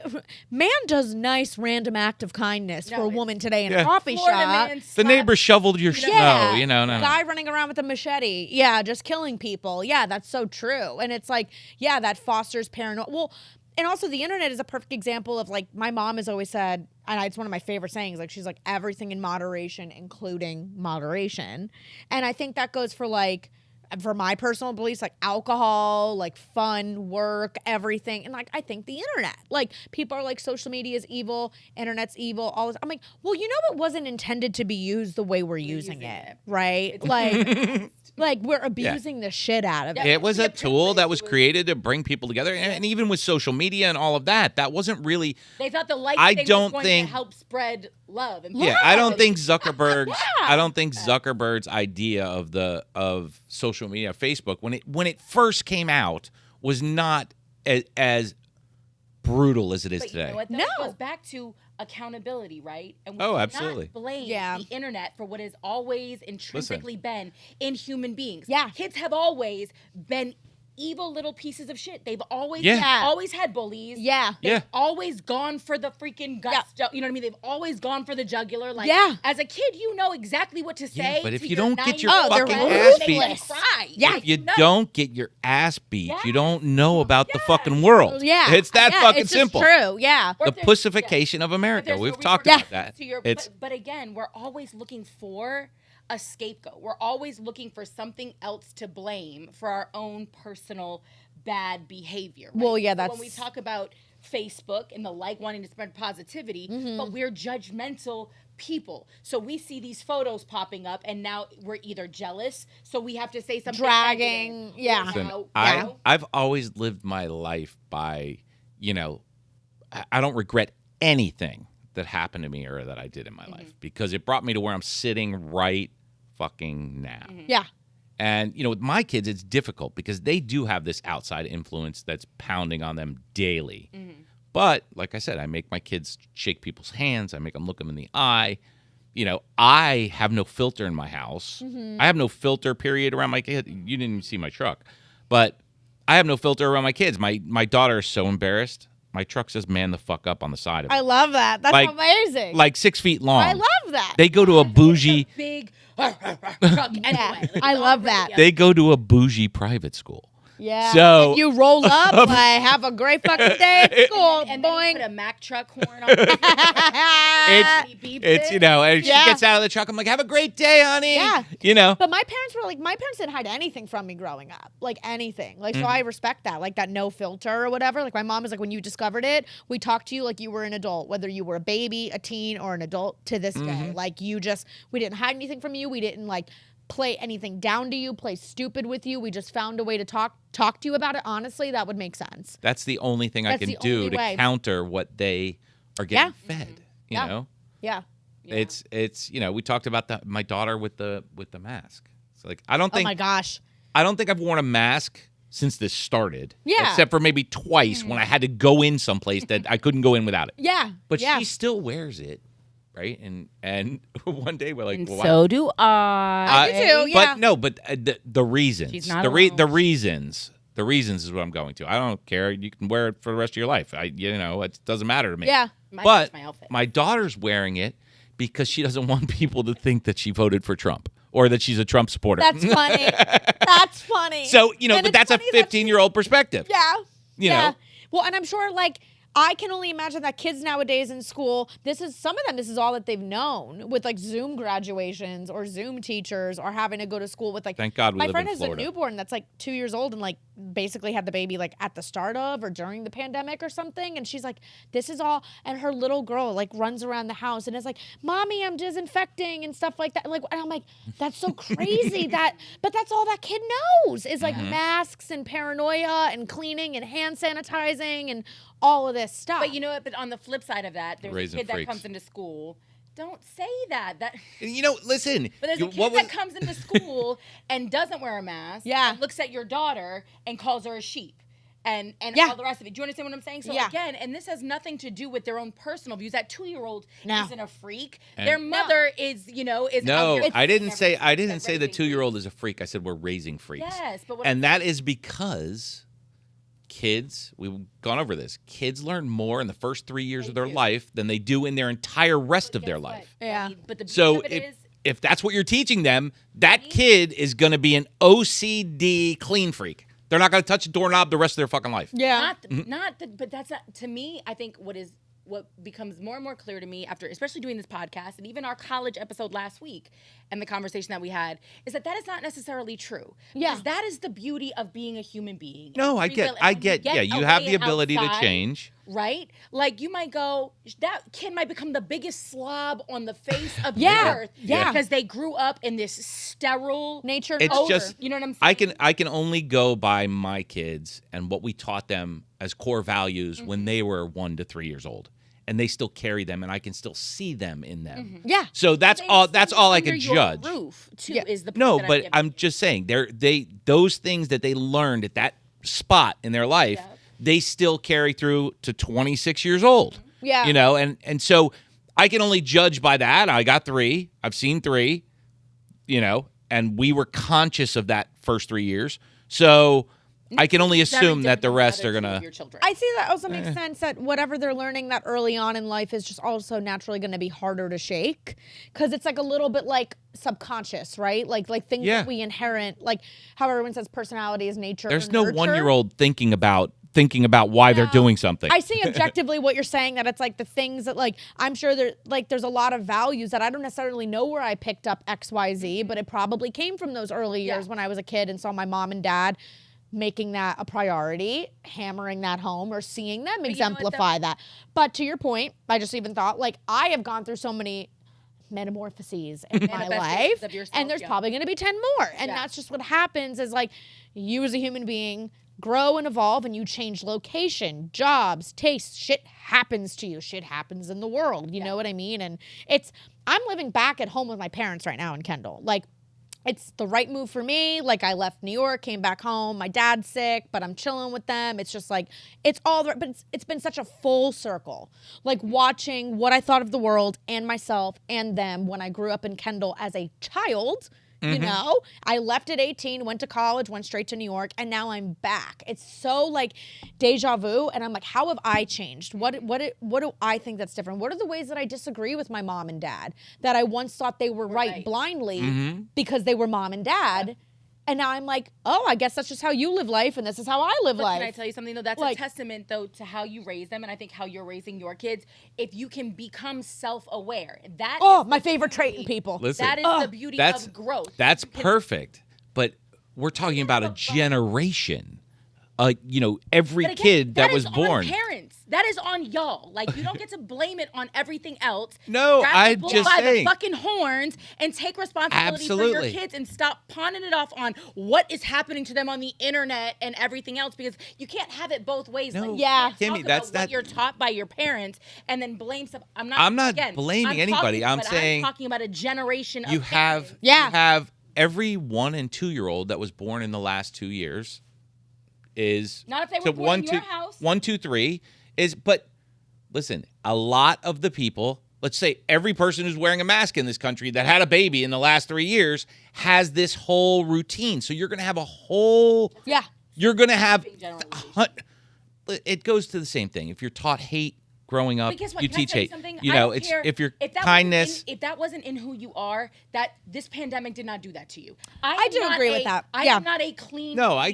man does nice random act of kindness for a woman today in a coffee Florida shop. man The slapped- neighbor shoveled your snow. Yeah. No. Guy running around with a machete. Yeah, just killing people. Yeah, that's so true. And it's like, yeah, that fosters paranoia. Well, and also the internet is a perfect example of like, my mom has always said, and it's one of my favorite sayings, like she's like, everything in moderation, including moderation. And I think that goes for like, for my personal beliefs, like alcohol, like fun, work, everything. And like, I think the internet, like people are like, social media is evil, internet's evil, all this. I'm like, well, it wasn't intended to be used the way we're using it, right? Like, like we're abusing the shit out of it. It was a tool that was created to bring people together. And even with social media and all of that, that wasn't really. They thought the light I thing don't was going think- to help spread love. And Yeah, I don't think Zuckerberg's idea of social media, Facebook, when it first came out, was not as brutal as it is But today. you know what? Though? No. It goes back to accountability, right? And we Oh, cannot absolutely. blame Yeah. the internet for what has always intrinsically been in human beings. Yeah. Kids have always been evil little pieces of shit. They've always Yeah. always had bullies. Yeah. Yeah. Always gone for the freaking guts. You know what I mean? They've always gone for the jugular. Like, Yeah. as a kid, you know exactly what to say. but if to you your don't get your 9-year-old fucking friend, ass they beat- can cry. Yeah. If you know. don't get your ass beat, Yeah. you don't know about the fucking world. Yeah. It's that Yeah, fucking it's just simple. true. Yeah. Or The if there's- pussification of But America. there's We've no talked repercussions about that. to your- It's but again, we're always looking for a scapegoat. We're always looking for something else to blame for our own personal bad behavior. Right? Well, yeah, So that's- when we talk about Facebook and the wanting to spread positivity, Mm-hmm. but we're judgmental people. So we see these photos popping up, and now we're either jealous, so we have to say something Dragging, negative, yeah. or Listen, now, Yeah. I've always lived my life by, I don't regret anything that happened to me or that I did in my life because it brought me to where I'm sitting right fucking now. Yeah. And, with my kids, it's difficult because they do have this outside influence that's pounding on them daily. But, like I said, I make my kids shake people's hands. I make them look them in the eye. I have no filter in my house. I have no filter, period, around my kid. You didn't even see my truck. But I have no filter around my kids. My daughter is so embarrassed. My truck says "man the fuck up" on the side of it. I love that. That's Like- amazing. Like 6 feet long. I love that. They go to a bougie. big truck anyway. Yeah, Like, I it's love already that. a- They go to a bougie private school. Yeah. So- And you roll up, like, have a great fucking day at school. And then you Boing. put a Mack truck horn on it. It's and Yeah. she gets out of the truck. I'm like, have a great day, honey. Yeah. But my parents didn't hide anything from me growing up. Like anything. Like, Mm-hmm. so I respect that. Like that no filter or whatever. Like my mom is like, when you discovered it, we talked to you like you were an adult, whether you were a baby, a teen, or an adult to this Mm-hmm. day. Like we didn't hide anything from you. We didn't like play anything down to you, play stupid with you. We just found a way to talk to you about it. Honestly, that would make sense. that's the only thing I That's can the do only to way. counter what they are getting fed. You Yeah. know, Yeah. it's we talked about my daughter with the mask. It's like I don't Oh think my gosh. I don't think I've worn a mask since this started. Yeah. Except for maybe twice when I had to go in someplace that I couldn't go in without it. Yeah. But yeah. she still wears it, right? And one day we're like, And well, so do I. I do too, yeah. But the reasons, She's not the alone. reasons is what I'm going to. I don't care. You can wear it for the rest of your life. It doesn't matter to me. Yeah. Mine's my outfit. my daughter's wearing it because she doesn't want people to think that she voted for Trump or that she's a Trump supporter. That's funny. That's funny. So, And but it's that's a funny that 15-year-old perspective. Yeah. You know? Well, and I'm sure, like, I can only imagine that kids nowadays in school, some of them, this is all that they've known with like Zoom graduations or Zoom teachers or having to go to school with like. Thank God we my live friend in has Florida. a newborn that's like 2 years old and like basically had the baby like at the start of or during the pandemic or something. And she's like, this is all. And her little girl like runs around the house and is like, Mommy, I'm disinfecting and stuff like that. And I'm like, that's so crazy but that's all that kid knows is like masks and paranoia and cleaning and hand sanitizing and all of this stuff. But you know what? But on the flip side of that, there's Raising a kid freaks. that comes into school. Don't say that. Listen. But there's a kid that comes into school and doesn't wear a mask. Yeah. And looks at your daughter and calls her a sheep. And Yeah. all the rest of it. Do you understand what I'm saying? So Yeah. again, and this has nothing to do with their own personal views. That 2-year-old No. isn't a freak. And- Their mother is, is No, out here I didn't say raising the freaks. 2-year-old is a freak. I said we're raising freaks. Yes, but what And that is because kids, we've gone over this, kids learn more in the first 3 years of their life than they do in their entire rest of their guess what? life. Yeah. But the beauty So of it is, if that's what you're teaching them, that kid is going to be an OCD clean freak. They're not going to touch a doorknob the rest of their fucking life. yeah. but that's not, to me, I think what becomes more and more clear to me after, especially doing this podcast and even our college episode last week and the conversation that we had, is that is not necessarily true. Yeah. Because that is the beauty of being a human being. No, I get, yeah, you have the ability to change. Right? Like you might go, that kid might become the biggest slob on the face of Yeah. the earth. Yeah. Because they grew up in this sterile Nature. It's odor. just, You know what I'm saying? I can only go by my kids and what we taught them as core values when they were 1 to 3 years old. And they still carry them, and I can still see them in them. Yeah. So that's all I Under can your judge. Roof too, Yeah. is the point No, that but giving I'm you. just saying those things that they learned at that spot in their life, Yeah. they still carry through to 26 years old. Yeah. And so I can only judge by that. I got 3. I've seen 3, and we were conscious of that first 3 years. So I can only Very assume that different the than rest other are two going of to. your children. I see that also makes sense that whatever they're learning that early on in life is just also naturally going to be harder to shake because it's like a little bit like subconscious, right? Like things Yeah. that we inherit, like how everyone says personality is nature. There's or no nurture. 1-year-old thinking about why they're doing something. I see objectively what you're saying, that it's like the things that like I'm sure there's a lot of values that I don't necessarily know where I picked up XYZ, but it probably came from those early years when I was a kid and saw my mom and dad making that a priority, hammering that home, or seeing them you know what, exemplify that. But to your point, I just even thought, like, I have gone through so many metamorphoses in my Manifestations life, of yourself, and there's yeah. probably going to be 10 more. And Yeah. that's just what happens is, like, you as a human being grow and evolve, and you change location, jobs, tastes. Shit happens to you. Shit happens in the world. You know what I mean? And I'm living back at home with my parents right now in Kendall. Like, it's the right move for me. Like, I left New York, came back home. My dad's sick, but I'm chilling with them. It's just like, it's all the, but it's been such a full circle. Like, watching what I thought of the world and myself and them when I grew up in Kendall as a child. You know, I left at 18, went to college, went straight to New York, and now I'm back. It's so like deja vu, and I'm like, how have I changed? What do I think that's different? What are the ways that I disagree with my mom and dad that I once thought they were right blindly because they were mom and dad? And now I'm like, oh, I guess that's just how you live life, and this is how I live life. Can I tell you something, though? That's Like- a testament, though, to how you raise them, and I think how you're raising your kids. If you can become self-aware, that Oh, is my the favorite trait in beauty. people. Listen, That is the beauty that's of growth. That's perfect. But we're talking about a generation. Every But again, kid that was is born. on parents. That is on y'all. Like, you don't get to blame it on everything else. No, Grab the I'm bull just by saying. the fucking horns and take responsibility for Absolutely. your kids and stop pawning it off on what is happening to them on the internet and everything else, because you can't have it both ways. No. Like, you Yeah. can't Kimmy, talk that's about what not- you're taught by your parents and then blame stuff. I'm not blaming anybody. I'm saying talking about a generation of You have parents. Yeah. you have every 1 and 2-year-old that was born in the last 2 years is Not if they were so born 1, in your 2, house. 1, 2, 3 is. But listen, a lot of the people, let's say every person who's wearing a mask in this country that had a baby in the last 3 years has this whole routine. So you're going to have a whole. You're going to have. Big generalization. It goes to the same thing. If you're taught hate growing up, But guess what? you Can I teach tell you hate. something? You I know, don't it's care if your if that kindness. if that wasn't in who you are, that this pandemic did not do that to you. I do agree with that. I Yeah. am not a clean. No, I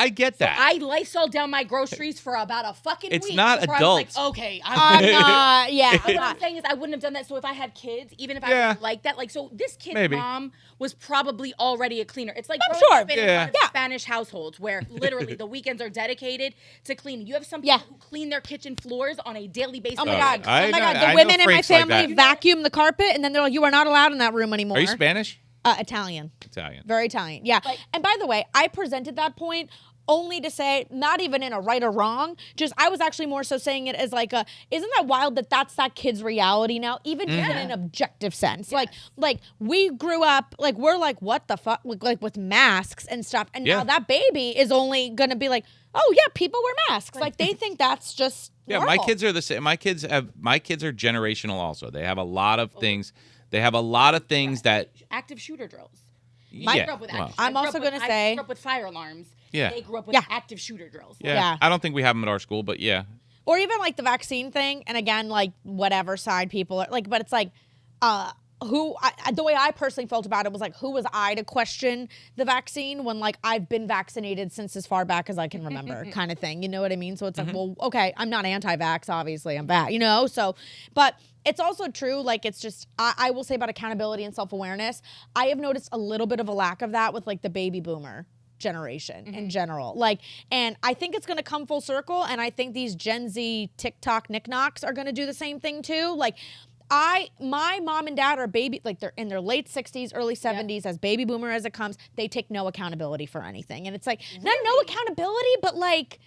get So that. I Lysol down my groceries for about a fucking It's week. not before adults. I was like, okay, I'm not. Yeah. What I'm saying is, I wouldn't have done that. So if I had kids, even if I Yeah. didn't like that, like, so this kid's Maybe. mom was probably already a cleaner. It's like I'm growing sure. up in Yeah. a lot of Yeah. Spanish households where literally the weekends are dedicated to cleaning. You have some Yeah. people who clean their kitchen floors on a daily basis. Oh my Oh, God. I Oh my know- God. I The know women in my freaks like family that. vacuum the carpet, and then they're like, "You are not allowed in that room anymore." Are you Spanish? Italian. Italian. Very Italian. Yeah. But- And by the way, I presented that point only to say, not even in a right or wrong, just I was actually more so saying it as like isn't that wild that that's that kid's reality now, even just in an objective sense. Like we grew up, like we're like, what the fuck, like with masks and stuff. And Yeah. now that baby is only going to be like, oh yeah, people wear masks. Like they think that's just Yeah, normal. my kids are the same. My kids are generational also. They have a lot of things. They have a lot of things that. active shooter drills. Yeah. I grew up with well, active. I'm I grew also up with- gonna I say- grew up with fire alarms. Yeah. They grew up with Yeah. active shooter drills. yeah. Yeah. I don't think we have them at our school, but yeah. Or even like the vaccine thing, and again, like whatever side people are like, but it's like, the way I personally felt about it was like, who was I to question the vaccine when like I've been vaccinated since as far back as I can remember, kind of thing. You know what I mean? So it's like, well, okay, I'm not anti-vax, obviously, I'm back, you know. So, but it's also true. Like, it's just I will say about accountability and self-awareness, I have noticed a little bit of a lack of that with like the baby boomer generation in general. Like, and I think it's going to come full circle. And I think these Gen Z TikTok knickknacks are going to do the same thing too. Like, my mom and dad are they're in their late 60s, early 70s, as baby boomer as it comes. They take no accountability for anything. And it's like, not no accountability, but like,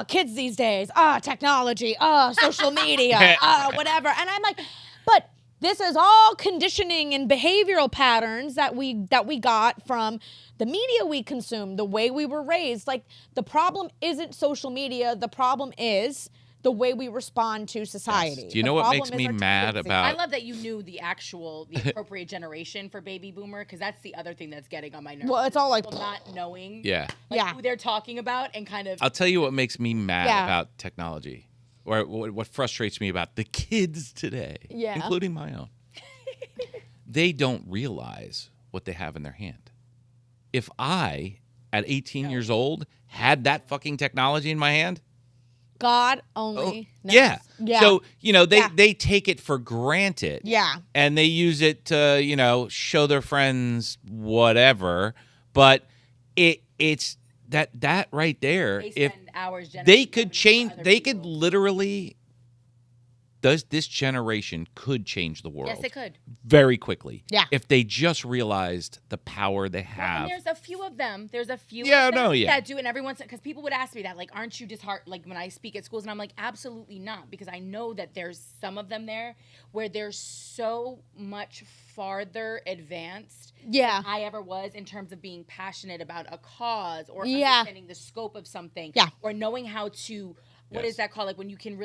kids these days, technology, social media, whatever. And I'm like, but this is all conditioning and behavioral patterns that we got from the media we consume, the way we were raised. Like, the problem isn't social media. The problem is the way we respond to society. Yes. Do you The know what problem makes is me our mad tendency. about- I love that you knew the appropriate generation for baby boomer, because that's the other thing that's getting on my nerves. Well, it's all like, People not knowing Yeah. like, Yeah. who they're talking about and kind of. I'll tell you what makes me mad Yeah. about technology, or what frustrates me about the kids today, Yeah. including my own. They don't realize what they have in their hand. If I, at 18 years old, had that fucking technology in my hand, God only knows. yeah. Yeah. So, Yeah. they take it for granted. Yeah. And they use it to, show their friends whatever. But it's that right there. They If spend hours they generating could revenue for change, other they could people. literally, this generation could change the world. Yes, they could. Very quickly. Yeah. If they just realized the power they Well, have. and there's a few of them. There's a few Yeah, of them no, yeah. that do, and everyone's because people would ask me that, like, aren't you disheartened? Like when I speak at schools, and I'm like, absolutely not, because I know that there's some of them there where they're so much farther advanced Yeah. than I ever was in terms of being passionate about a cause or Yeah. understanding the scope of something, Yeah. or knowing how to. What Yes. is that called? Like when you can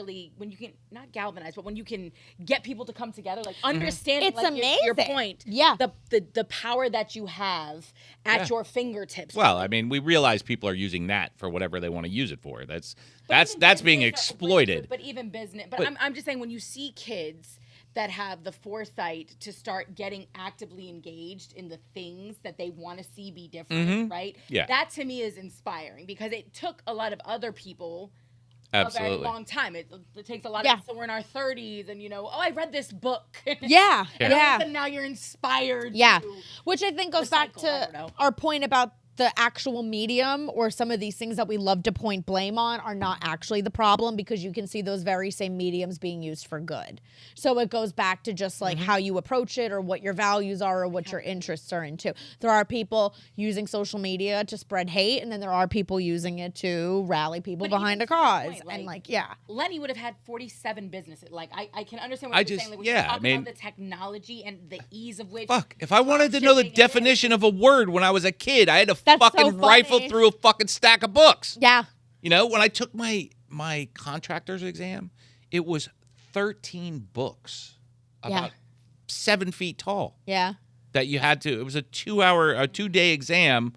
not galvanize, but when you can get people to come together, like understanding. It's like, your amazing. point. Yeah. The power that you have at your fingertips. Well, I mean, we realize people are using that for whatever they want to use it for. That's But even being business- exploited. But even business. But, But- I'm just saying, when you see kids that have the foresight to start getting actively engaged in the things that they want to see be different, right? Yeah. That to me is inspiring, because it took a lot of other people Absolutely. a very long time. It takes a lot Yeah. of, so we're in our 30s and, I read this book. Yeah. And all of a Yeah. sudden now you're inspired. Yeah. to- Which I think goes back Recycle, I don't to know. our point about the actual medium, or some of these things that we love to point blame on are not actually the problem, because you can see those very same mediums being used for good. So it goes back to just like how you approach it, or what your values are, or what your interests are into. There are people using social media to spread hate, and then there are people using it to rally people But behind a even to your cause. point, And like- yeah. Lenny would have had 47 businesses. Like, I can understand what I you're just- saying. Like, when yeah, you're I talking mean- about the technology and the ease of which. Fuck. If I wanted to know the shipping it definition of a word when I was a kid, I had to That's so fucking rifle funny. through a fucking stack of books. Yeah. When I took my contractor's exam, it was 13 books about 7 feet tall Yeah. that you had to. It was a 2-day exam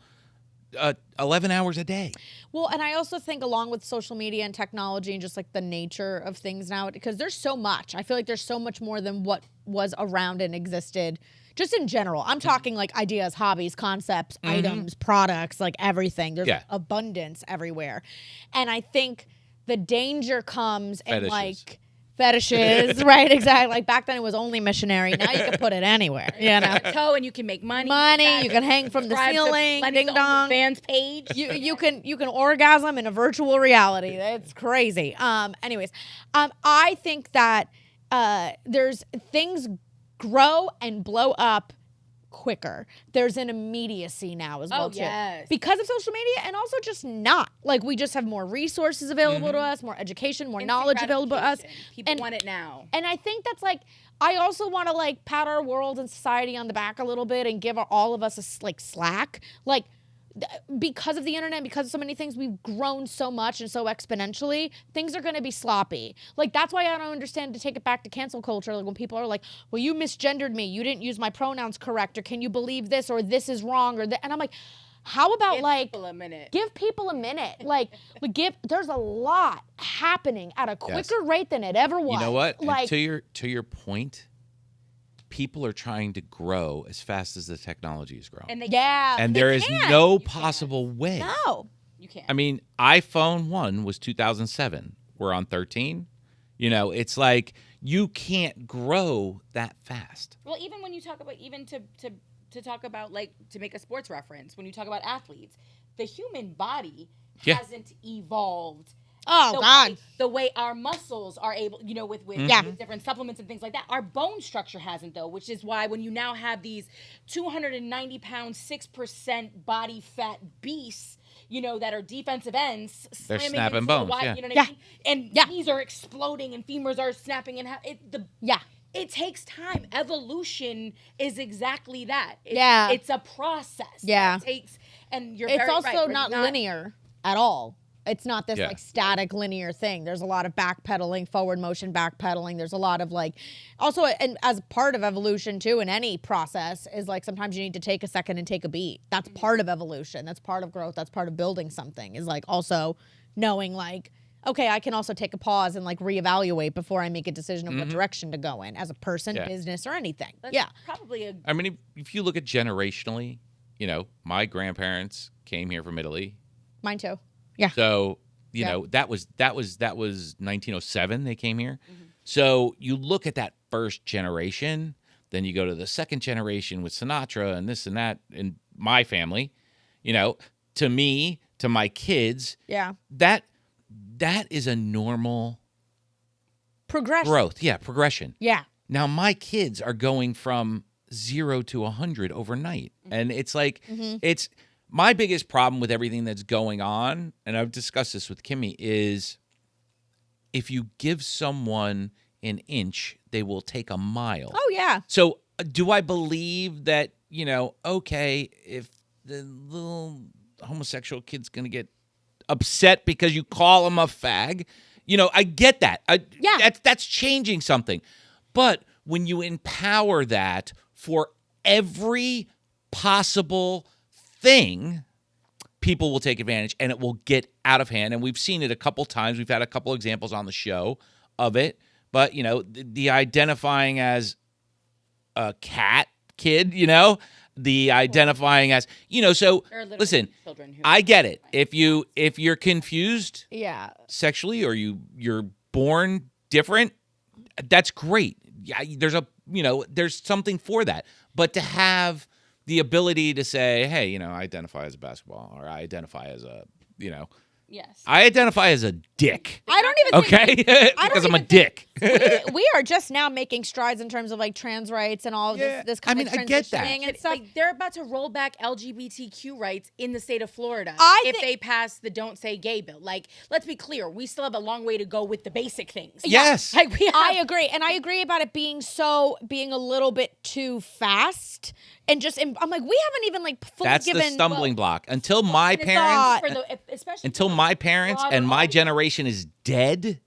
11 hours a day. Well, and I also think along with social media and technology and just like the nature of things now, because there's so much. I feel like there's so much more than what was around and existed just in general. I'm talking like ideas, hobbies, concepts, items, products, like everything. There's abundance everywhere. And I think the danger comes in like fetishes, right? Exactly. Like back then it was only missionary. Now you can put it anywhere, you know. Toe, and you can make money. You can hang from the ceiling. Ding dong. Fans page. You can orgasm in a virtual reality. It's crazy. Anyways, I think that there's things grow and blow up quicker. There's an immediacy now as well too. Yes. Because of social media and also just not. Like we just have more resources available to us, more education, more knowledge available to us. People want it now. And I think that's like, I also want to like pat our world and society on the back a little bit and give all of us a like slack. Like because of the internet, because of so many things, we've grown so much and so exponentially, things are going to be sloppy. Like, that's why I don't understand, to take it back to cancel culture, like when people are like, well, you misgendered me, you didn't use my pronouns correct, or can you believe this, or this is wrong, or that. And I'm like, how about give people a minute. Like there's a lot happening at a quicker rate than it ever was. You know what? Like, to your point, people are trying to grow as fast as the technology is growing. And there is no possible way. No. You can't. I mean, iPhone 1 was 2007. We're on 13. You know, it's like you can't grow that fast. Well, even when you talk about, even to talk about, like, to make a sports reference, when you talk about athletes, the human body hasn't evolved. The way our muscles are able, you know, with different supplements and things like that. Our bone structure hasn't, though, which is why when you now have these 290-pound, 6% body fat beasts, you know, that are defensive ends, they're snapping bones, you know what I mean? And knees are exploding and femurs are snapping, and it takes time. Evolution is exactly that. It's a process. Yeah. It takes, and you're it's very also right. not linear at all. It's not this like static linear thing. There's a lot of backpedaling, forward motion backpedaling. There's a lot of like, also, and as part of evolution too, in any process, is like sometimes you need to take a second and take a beat. That's part of evolution. That's part of growth. That's part of building something, is like also knowing like, okay, I can also take a pause and like reevaluate before I make a decision of what direction to go in as a person, business, or anything. That's probably I mean, if you look at generationally, you know, my grandparents came here from Italy. Mine too. Yeah. So, you know, that was 1907 they came here. Mm-hmm. So you look at that first generation, then you go to the second generation with Sinatra and this and that in my family, you know, to me, to my kids. Yeah. That is a normal progression. Growth. Yeah, progression. Yeah. Now my kids are going from 0 to 100 overnight. Mm-hmm. And it's like, it's my biggest problem with everything that's going on, and I've discussed this with Kimmy, is if you give someone an inch, they will take a mile. Oh, yeah. So do I believe that, you know, okay, if the little homosexual kid's going to get upset because you call him a fag, you know, I get that. That's changing something. But when you empower that for every possible thing, people will take advantage and it will get out of hand. And we've seen it a couple times. We've had a couple examples on the show of it. But, you know, the identifying as a cat kid, you know, the identifying as, you know, so listen, I get it. If you're confused sexually, or you're born different, that's great. Yeah, there's something for that. But to have the ability to say, hey, you know, I identify as a basketball, or I identify as a, you know, I identify as a dick. I don't even think because I'm a dick. we are just now making strides in terms of like trans rights and all of this kind of transitioning. I get that. And stuff. Like, they're about to roll back LGBTQ rights in the state of Florida if they pass the Don't Say Gay bill. Like, let's be clear, we still have a long way to go with the basic things. Yes. Like, I agree. And I agree about it being a little bit too fast. And just, I'm like, we haven't even like fully given. That's the stumbling block. Until my parents and my generation is dead,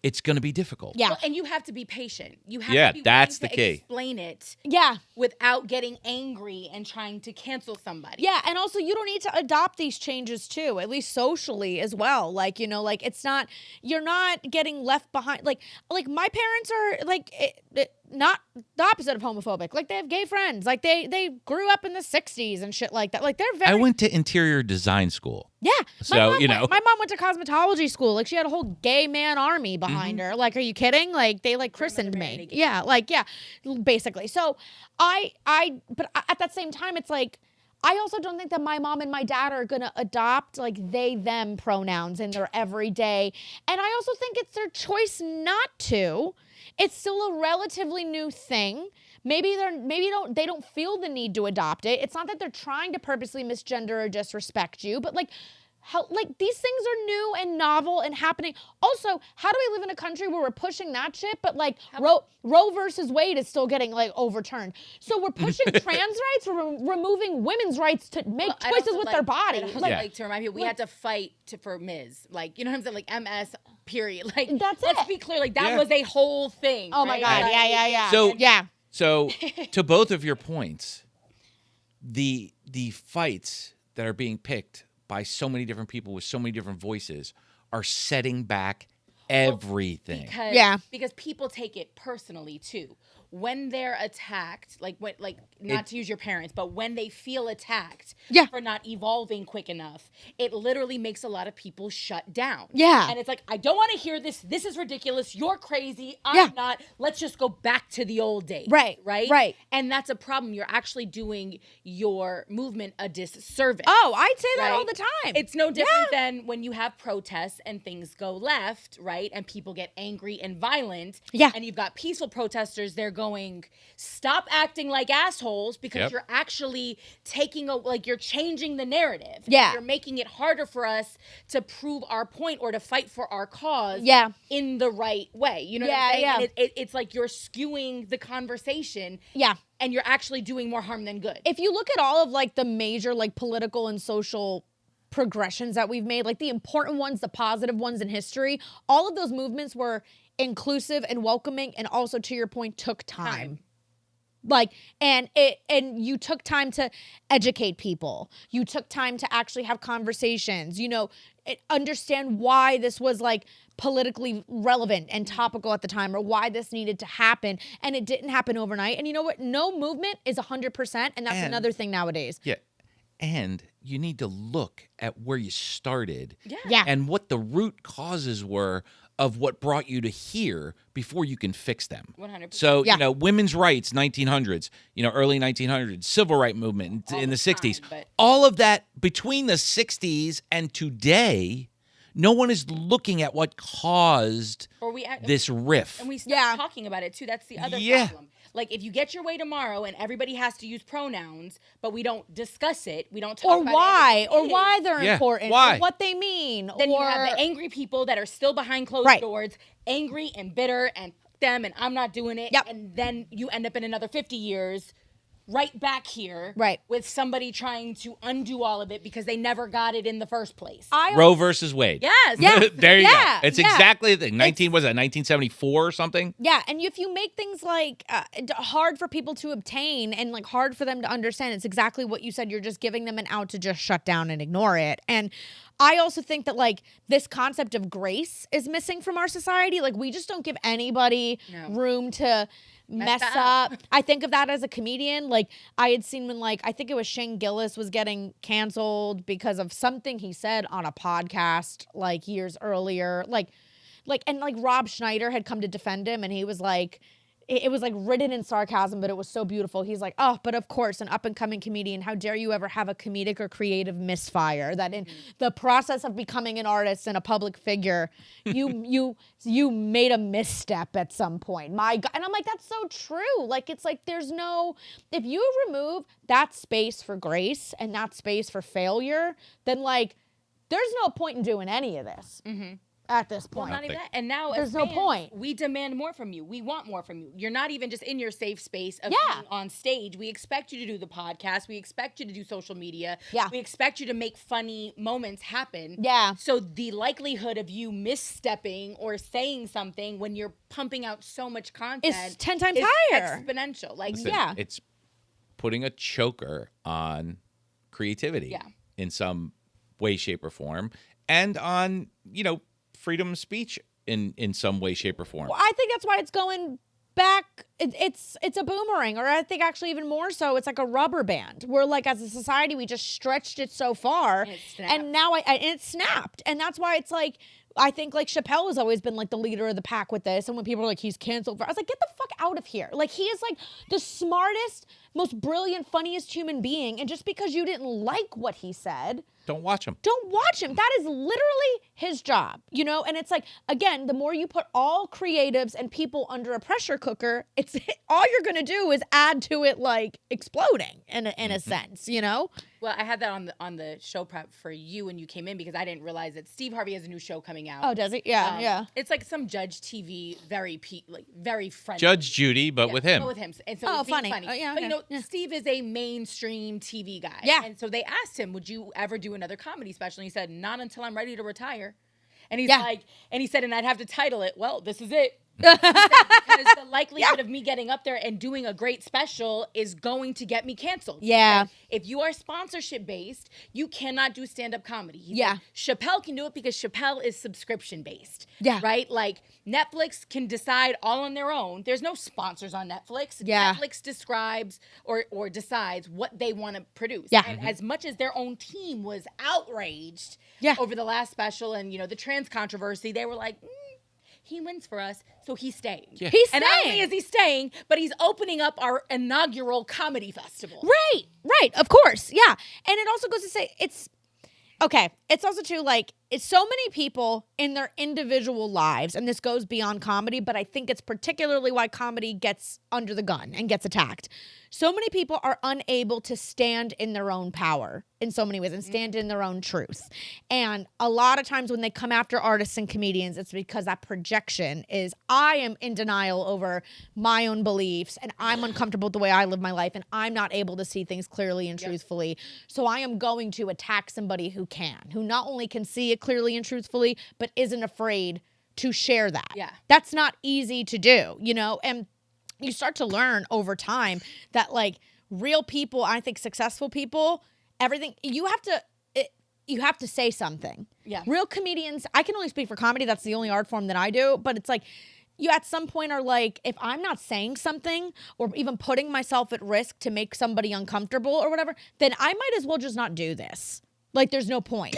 it's going to be difficult. Yeah. Well, and you have to be patient. You have Yeah, to be that's willing the to key. explain it Yeah. without getting angry and trying to cancel somebody. Yeah, and also you don't need to adopt these changes too, at least socially as well. Like, you know, like it's not, you're not getting left behind. Like my parents are like not the opposite of homophobic. Like they have gay friends. Like they grew up in the 60s and shit like that. Like they're very. I went to interior design school. Yeah. So, you know. My mom went to cosmetology school. Like she had a whole gay man army behind her. Like, are you kidding? Like they like christened me. Yeah. Like, yeah, basically. So but at that same time, it's like, I also don't think that my mom and my dad are going to adopt like they, them pronouns in their everyday. And I also think it's their choice not to. It's still a relatively new thing. Maybe they don't feel the need to adopt it. It's not that they're trying to purposely misgender or disrespect you, but like these things are new and novel and happening. Also, how do we live in a country where we're pushing that shit, but like Roe versus Wade is still getting like overturned? So we're pushing trans rights, we're removing women's rights to make choices with their body. I'd like to remind you, we had to fight for Ms. Like, you know what I'm saying? Like MS, period. Like, let's be clear. Like that was a whole thing. Oh my God. Yeah. So, yeah. So to both of your points, the fights that are being picked by so many different people with so many different voices are setting back everything. Because people take it personally too. When they're attacked, not to use your parents, but when they feel attacked for not evolving quick enough, it literally makes a lot of people shut down. Yeah. And it's like, I don't want to hear this. This is ridiculous. You're crazy. I'm not. Let's just go back to the old days. Right. And that's a problem. You're actually doing your movement a disservice. Oh, I'd say that all the time. It's no different than when you have protests and things go left, right? And people get angry and violent. Yeah. And you've got peaceful protesters, they're going, stop acting like assholes, because you're actually you're changing the narrative. Yeah. You're making it harder for us to prove our point or to fight for our cause in the right way. You know what I'm saying? Yeah. And it's like you're skewing the conversation. Yeah. And you're actually doing more harm than good. If you look at all of like the major like political and social progressions that we've made, like the important ones, the positive ones in history, all of those movements were inclusive and welcoming, and also, to your point, took time. Like, and you took time to educate people. You took time to actually have conversations, you know, understand why this was like politically relevant and topical at the time, or why this needed to happen. And it didn't happen overnight. And you know what? No movement is 100%. And that's another thing nowadays. Yeah. And you need to look at where you started Yeah. and what the root causes were of what brought you to here before you can fix them. 100%. So, you know, women's rights, 1900s, you know, early 1900s, civil rights movement in the 60s. All of that between the 60s and today, no one is looking at what caused this riff. And we start talking about it too. That's the other problem. Like, if you get your way tomorrow and everybody has to use pronouns, but we don't discuss it, we don't talk about it. Or why they're important, why? or what they mean. Then you have the angry people that are still behind closed doors, angry and bitter and them, and I'm not doing it. Yep. And then you end up in another 50 years right back here with somebody trying to undo all of it because they never got it in the first place. Roe versus Wade. Yes. Yeah. There you go. It's exactly the thing. 1974 or something? Yeah, and if you make things like hard for people to obtain and like hard for them to understand, it's exactly what you said. You're just giving them an out to just shut down and ignore it. And I also think that like this concept of grace is missing from our society. Like, we just don't give anybody room to mess up. I think of that as a comedian. Like, I had seen when like, I think it was Shane Gillis was getting canceled because of something he said on a podcast like years earlier. And Rob Schneider had come to defend him, and he was like, it was like written in sarcasm, but it was so beautiful. He's like, oh, but of course, an up-and-coming comedian, how dare you ever have a comedic or creative misfire, that in the process of becoming an artist and a public figure, you made a misstep at some point. My God. And I'm like, that's so true. Like, it's like, if you remove that space for grace and that space for failure, then like, there's no point in doing any of this. at this Well, point. not even that. And now, There's as no fans, point. we demand more from you. We want more from you. You're not even just in your safe space of Yeah. being on stage. We expect you to do the podcast. We expect you to do social media. Yeah. We expect you to make funny moments happen. Yeah. So the likelihood of you misstepping or saying something when you're pumping out so much content Is 10 times is higher. exponential. Like, Listen, Yeah. it's putting a choker on creativity Yeah. in some way, shape, or form, and on, freedom of speech in some way, shape, or form. Well, I think that's why it's going back. It's a boomerang, or I think actually even more so, it's like a rubber band. Where like as a society, we just stretched it so far, And it snapped. and now it snapped, and that's why it's like. I think like Chappelle has always been like the leader of the pack with this, and when people are like he's canceled, I was like, get the fuck out of here! Like he is like the smartest, most brilliant, funniest human being, and just because you didn't like what he said, Don't watch them. don't watch him. That is literally his job, And it's like, again, the more you put all creatives and people under a pressure cooker, it's all you're gonna do is add to it like exploding in a sense, well, I had that on the show prep for you when you came in because I didn't realize that Steve Harvey has a new show coming out. Oh, does he? Yeah, yeah. It's like some Judge TV, very very friendly. Judge Judy, but Yeah, with him. but with him. And so Oh, it's being funny. Oh, yeah, But okay. Steve is a mainstream TV guy. Yeah. And so they asked him, would you ever do another comedy special? And he said, not until I'm ready to retire. And he's Yeah. he said, and I'd have to title it, well, this is it. Because the likelihood of me getting up there and doing a great special is going to get me canceled. Yeah. He said, if you are sponsorship based, you cannot do stand-up comedy. He Yeah. said, Chappelle can do it because Chappelle is subscription based. Yeah. Right? Like Netflix can decide all on their own. There's no sponsors on Netflix. Yeah. Netflix describes or decides what they want to produce. Yeah. And as much as their own team was outraged Yeah. over the last special and the trans controversy, they were like, he wins for us, so he's staying. Yeah. He's And not only staying. is he staying, but he's opening up our inaugural comedy festival. Right, of course, yeah. And it also goes to say it's also too like it's so many people in their individual lives, and this goes beyond comedy, but I think it's particularly why comedy gets under the gun and gets attacked. So many people are unable to stand in their own power in so many ways and stand in their own truth. And a lot of times when they come after artists and comedians, it's because that projection is I am in denial over my own beliefs and I'm uncomfortable with the way I live my life and I'm not able to see things clearly and truthfully. So I am going to attack somebody who not only can see it clearly and truthfully, but isn't afraid to share that. Yeah. That's not easy to do, and you start to learn over time that like real people, I think successful people, everything you have to say something. Yeah. Real comedians, I can only speak for comedy. That's the only art form that I do. But it's like you at some point are like, if I'm not saying something or even putting myself at risk to make somebody uncomfortable or whatever, then I might as well just not do this. Like, there's no point,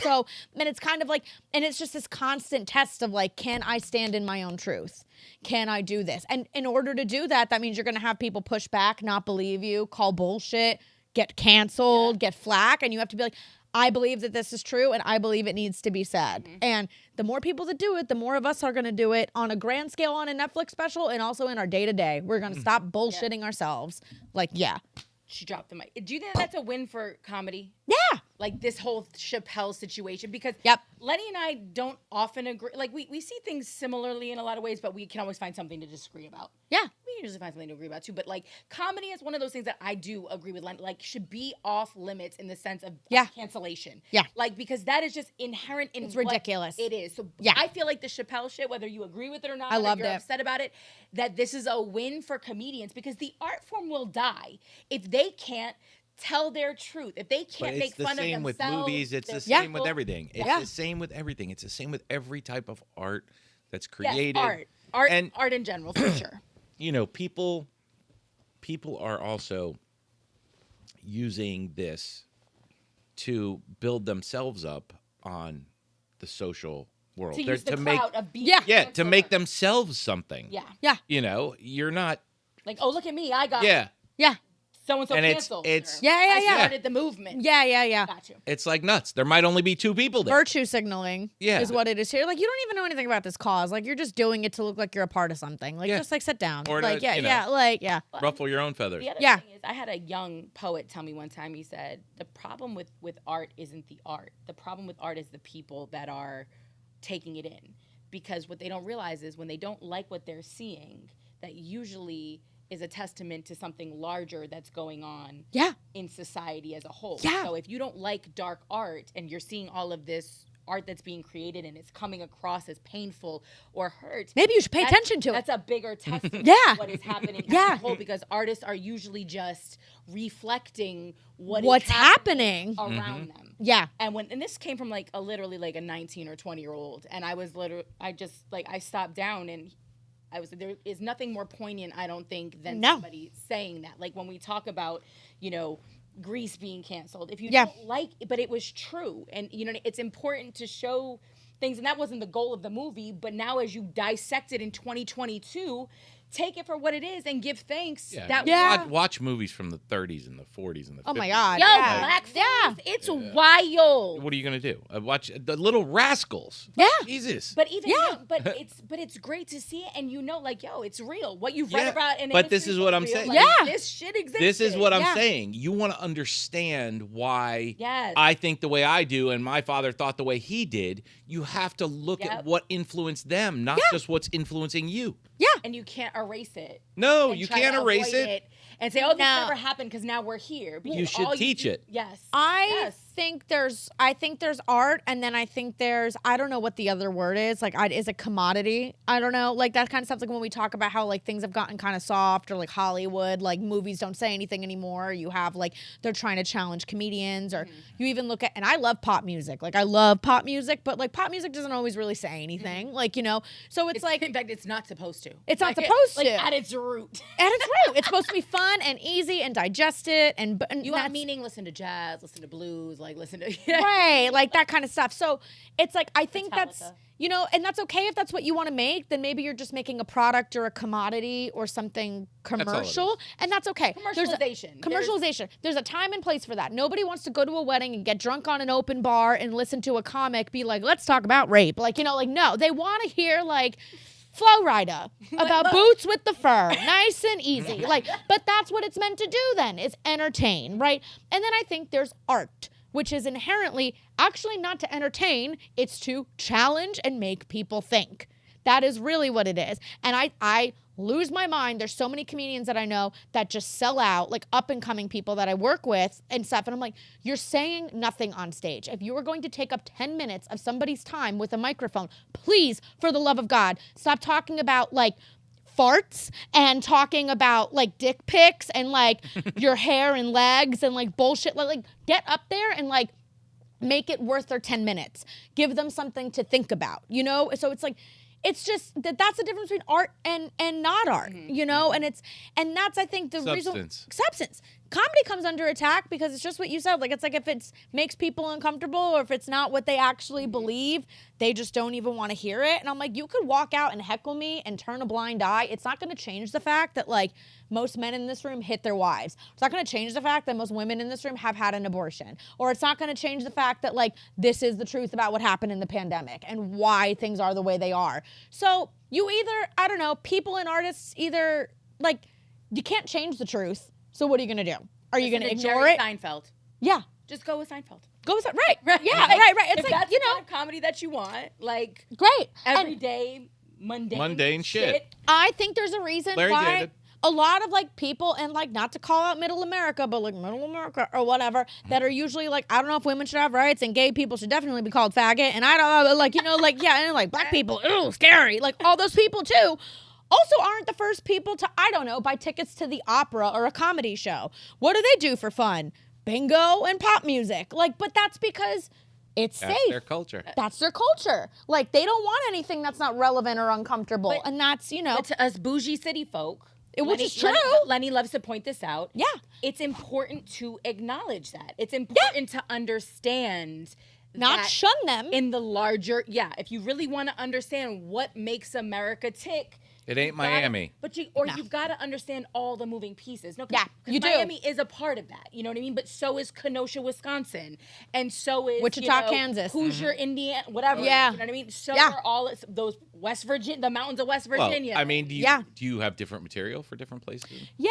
So, and it's kind of like, and it's just this constant test of like, can I stand in my own truth? Can I do this? And in order to do that, that means you're going to have people push back, not believe you, call bullshit, get canceled, get flack. And you have to be like, I believe that this is true and I believe it needs to be said. Mm-hmm. And the more people that do it, the more of us are going to do it on a grand scale on a Netflix special and also in our day to day. We're going to stop bullshitting ourselves. Like, yeah. She dropped the mic. Do you think that's a win for comedy? Yeah. Like this whole Chappelle situation? Because Yep. Lenny and I don't often agree. Like we see things similarly in a lot of ways, but we can always find something to disagree about. Yeah. We can usually find something to agree about too. But like comedy is one of those things that I do agree with Lenny. Like should be off limits in the sense of cancellation. Yeah. Like because that is just inherent in It's what ridiculous. it is. So Yeah. I feel like the Chappelle shit, whether you agree with it or not, I or loved you're it. upset about it, that this is a win for comedians because the art form will die if they can't tell their truth. If they can't But make it's the fun of same themselves. with movies. It's the their same with people. everything. It's Yeah. the same with everything. It's the same with every type of art that's Yes, created. art And in general, for sure. people are also using this to build themselves up on the social world. To They're- use the make clout of being Yeah. to canceled. make themselves something. Yeah. Yeah. You're not. Like, oh, look at me. I got Yeah. Yeah. so-and-so And canceled. it's- Or, Yeah, yeah, I yeah. started the movement. Yeah. Got you. It's like nuts. There might only be two people there. Virtue signaling Yeah. is what it is here. Like, you don't even know anything about this cause. Like, you're just doing it to look like you're a part of something. Like, Yeah. just, like, sit down. Or to, like, you know. yeah. Ruffle your own feathers. The other Yeah. thing is, I had a young poet tell me one time, he said, the problem with art isn't the art. The problem with art is the people that are taking it in. Because what they don't realize is when they don't like what they're seeing, that usually is a testament to something larger that's going on in society as a whole. Yeah. So if you don't like dark art and you're seeing all of this art that's being created and it's coming across as painful or hurt, maybe you should pay attention to it. That's a bigger testament Yeah. to what is happening as a whole, because artists are usually just reflecting what's happening around them. Yeah. And this came from like literally like a 19 or 20-year-old, and I stopped down and there is nothing more poignant, I don't think, than somebody saying that. Like when we talk about, Grease being canceled, if you don't like it, but it was true, and it's important to show things, and that wasn't the goal of the movie, but now as you dissect it in 2022, take it for what it is and give thanks. Watch movies from the 30s and the 40s and the 50s. Oh my God. Blackface, it's wild. What are you gonna do? Watch The Little Rascals. Yeah. Jesus. But even but it's great to see it, and it's real. What you've read about in But this is what I'm real. saying. Like, this shit exists. This is what I'm saying. You want to understand why I think the way I do and my father thought the way he did. You have to look at what influenced them, not just what's influencing you. Yeah. And you can't erase it. No, you can't erase it. And say, this never happened because now we're here. You should teach it. Yes. I think there's art, and then I think there's, I don't know what the other word is. Like, is it commodity? I don't know. Like that kind of stuff. Like when we talk about how like things have gotten kind of soft, or like Hollywood, like movies don't say anything anymore. You have like, they're trying to challenge comedians, or you even look at, and I love pop music. Like I love pop music, but like pop music doesn't always really say anything. Like, so it's like. In fact, it's not supposed to. It's not supposed to. At its root. At its root. It's supposed to be fun and easy and digested, and you want meaning, listen to jazz, listen to blues, like listen to right, like that kind of stuff. So it's like, I think that's and that's okay if that's what you want to make. Then maybe you're just making a product or a commodity or something commercial, and that's okay. Commercialization. There's a time and place for that. Nobody wants to go to a wedding and get drunk on an open bar and listen to a comic be like, let's talk about rape. Like, no, they want to hear like Flow Rida about boots with the fur, nice and easy. Like, but that's what it's meant to do then, is entertain, right? And then I think there's art, which is inherently actually not to entertain, it's to challenge and make people think. That is really what it is. And I lose my mind. There's so many comedians that I know that just sell out, like up and coming people that I work with and stuff. And I'm like, you're saying nothing on stage. If you are going to take up 10 minutes of somebody's time with a microphone, please, for the love of God, stop talking about like farts and talking about like dick pics and like your hair and legs and like bullshit. Like get up there and like make it worth their 10 minutes. Give them something to think about, So it's like, it's just that's the difference between art and not art, and that's, I think, the reason. Substance. Comedy comes under attack because it's just what you said. Like, it's like if it makes people uncomfortable or if it's not what they actually believe, they just don't even want to hear it. And I'm like, you could walk out and heckle me and turn a blind eye. It's not going to change the fact that, like, most men in this room hit their wives. It's not going to change the fact that most women in this room have had an abortion. Or it's not going to change the fact that, like, this is the truth about what happened in the pandemic and why things are the way they are. So you either, I don't know, people and artists either, like, you can't change the truth. So what are you going to do? Are you going to ignore Jerry it? Seinfeld. Yeah. Just go with Seinfeld. Go with right. Yeah, like, right. It's if like, that's the kind of comedy that you want, like, great. Everyday, mundane shit. I think there's a reason Larry why David. A lot of like people, and like not to call out middle America, but like middle America or whatever, that are usually like, I don't know if women should have rights and gay people should definitely be called faggot. And I don't know, like, and like black people, ooh, scary. Like all those people too. Also aren't the first people to, I don't know, buy tickets to the opera or a comedy show. What do they do for fun? Bingo and pop music. Like, but that's because it's safe. That's their culture. That's their culture. Like, they don't want anything that's not relevant or uncomfortable. But, and that's, But to us bougie city folk, which is true. Lenny loves to point this out. Yeah. It's important to acknowledge that. It's important to understand not shun them. In the larger, if you really want to understand what makes America tick, it ain't Miami. You've got to understand all the moving pieces. No, you do. Miami is a part of that. You know what I mean? But so is Kenosha, Wisconsin. And so is Wichita, Kansas. Hoosier, Indiana, whatever. Yeah. You know what I mean? So are all those West Virginia, the mountains of West Virginia. Well, I mean, do you have different material for different places? Yeah,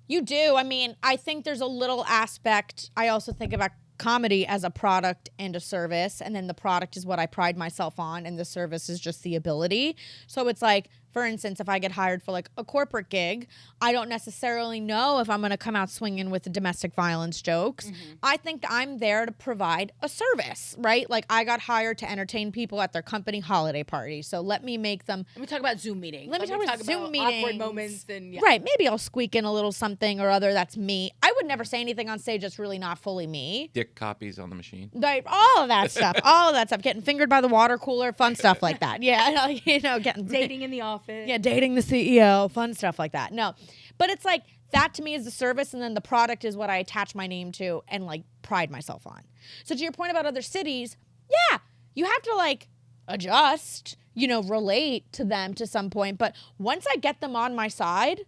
you do. I mean, I think there's a little aspect. I also think about comedy as a product and a service, and then the product is what I pride myself on, and the service is just the ability. So it's like, for instance, if I get hired for like a corporate gig, I don't necessarily know if I'm going to come out swinging with the domestic violence jokes. I think I'm there to provide a service, right? Like I got hired to entertain people at their company holiday party. So let me make them. Let me talk about Zoom meetings. Let me talk about Zoom meetings. Awkward moments and Right. Maybe I'll squeak in a little something or other that's me. I would never say anything on stage that's really not fully me. Dick copies on the machine. Right. All of that stuff. All of that stuff. Getting fingered by the water cooler. Fun stuff like that. Yeah. You know, getting dating in the office. Yeah. Dating the CEO. Fun stuff like that. No. But it's like that to me is the service, and then the product is what I attach my name to and like pride myself on. So to your point about other cities, yeah, you have to like adjust, you know, relate to them to some point. But once I get them on my side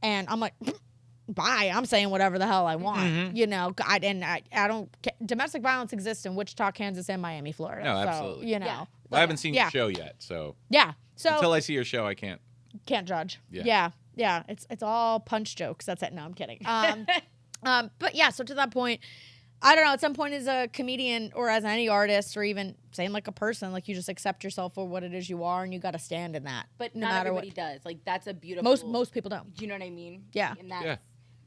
and I'm like, bye, I'm saying whatever the hell I want, you know, I don't, domestic violence exists in Wichita, Kansas, and Miami, Florida. No, so, absolutely. you know. Yeah. Well, I haven't seen your show yet, so. Yeah. So Until I see your show, I can't. Can't judge. Yeah. Yeah. It's all punch jokes. That's it. No, I'm kidding. But yeah, so to that point, I don't know, at some point as a comedian or as any artist or even saying like a person, like you just accept yourself for what it is you are and you got to stand in that. But no not matter everybody what. does. Like that's a beautiful. Most people don't. Do you know what I mean? Yeah. And that, Yeah.